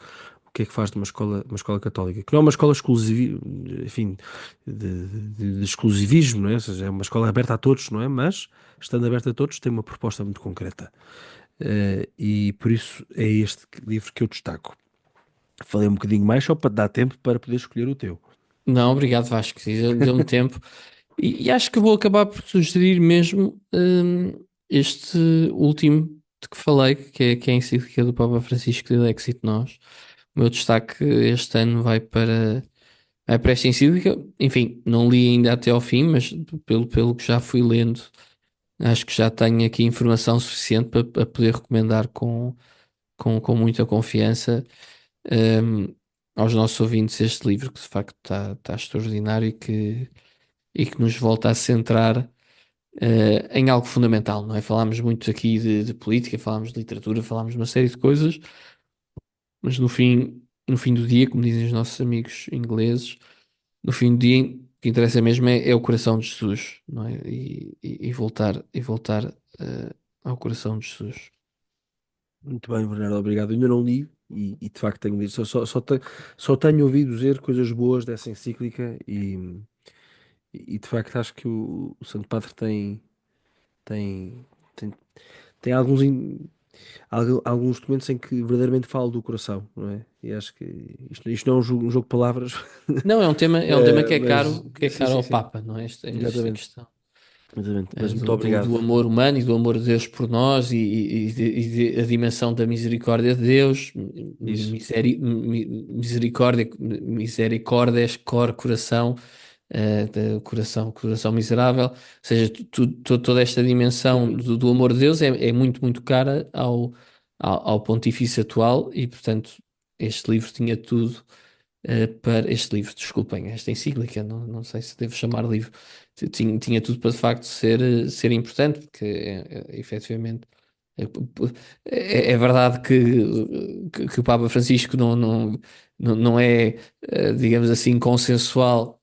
O que é que faz de uma escola católica, que não é uma escola exclusiva, enfim, de exclusivismo, não é? Ou seja, é uma escola aberta a todos, não é? Mas, estando aberta a todos, tem uma proposta muito concreta. E por isso é este livro que eu destaco. Falei um bocadinho mais só para dar tempo para poder escolher o teu. Não, obrigado, Vasco. Deu-me tempo. E acho que vou acabar por sugerir mesmo este último de que falei, que é a encíclica do Papa Francisco de Lexit Nós. O meu destaque este ano vai para esta encíclica. Enfim, não li ainda até ao fim, mas pelo que já fui lendo, acho que já tenho aqui informação suficiente para poder recomendar com muita confiança hum, aos nossos ouvintes este livro, que de facto está extraordinário e que nos volta a centrar em algo fundamental, não é? Falámos muito aqui de política, falámos de literatura, falámos de uma série de coisas, mas no fim do dia, como dizem os nossos amigos ingleses, no fim do dia, o que interessa mesmo é o coração de Jesus, não é? E voltar ao coração de Jesus. Muito bem, Bernardo, obrigado. Eu ainda não li e de facto tenho lido. Só tenho ouvido dizer coisas boas dessa encíclica e de facto acho que o Santo Padre tem, tem, tem alguns documentos em que verdadeiramente fala do coração, não é? E acho que isto não é um jogo de palavras, Não, é um tema que é mas caro, que é sim, caro sim, ao sim, Papa, não é? Esta exatamente, questão. exatamente. Mas muito Do, do, obrigado. do amor humano e do amor de Deus por nós e a dimensão da misericórdia de Deus, Isso. misericórdia, misericórdia, cor, coração, coração miserável, ou seja, toda esta dimensão do amor de Deus é muito, muito cara ao pontifício atual e, portanto, este livro tinha tudo para este livro, desculpem, esta encíclica, não sei se devo chamar livro, tinha tudo para de facto ser importante, porque efetivamente é, é verdade que o Papa Francisco não é, digamos assim, consensual.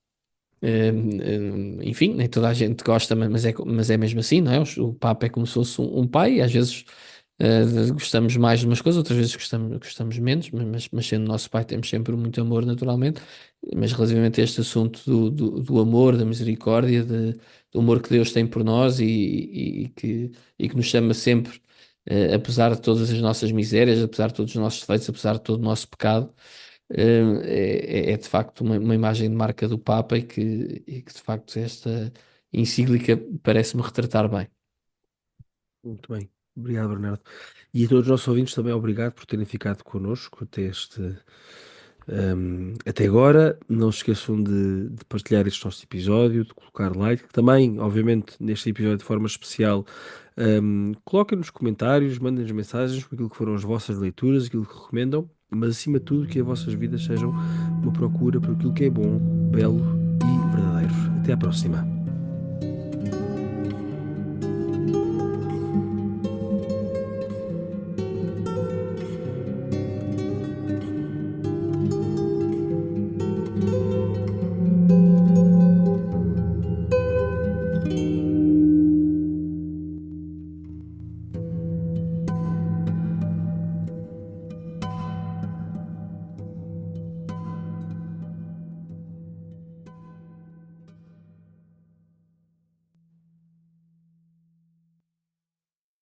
Enfim, nem toda a gente gosta, mas é mesmo assim, não é? O Papa é como se fosse um pai, e às vezes gostamos mais de umas coisas, outras vezes gostamos menos, mas sendo nosso pai temos sempre muito amor naturalmente, mas relativamente a este assunto do amor, da misericórdia, do amor que Deus tem por nós e que nos chama sempre, apesar de todas as nossas misérias, apesar de todos os nossos defeitos, apesar de todo o nosso pecado, é de facto uma imagem de marca do Papa e que de facto esta encíclica parece-me retratar bem. Muito bem. Obrigado, Bernardo. E a todos os nossos ouvintes também obrigado por terem ficado connosco até agora. Não se esqueçam de partilhar este nosso episódio, de colocar like. Também, obviamente, neste episódio de forma especial, coloquem nos comentários, mandem-nos mensagens com aquilo que foram as vossas leituras, aquilo que recomendam, mas acima de tudo que as vossas vidas sejam uma procura por aquilo que é bom, belo e verdadeiro. Até à próxima.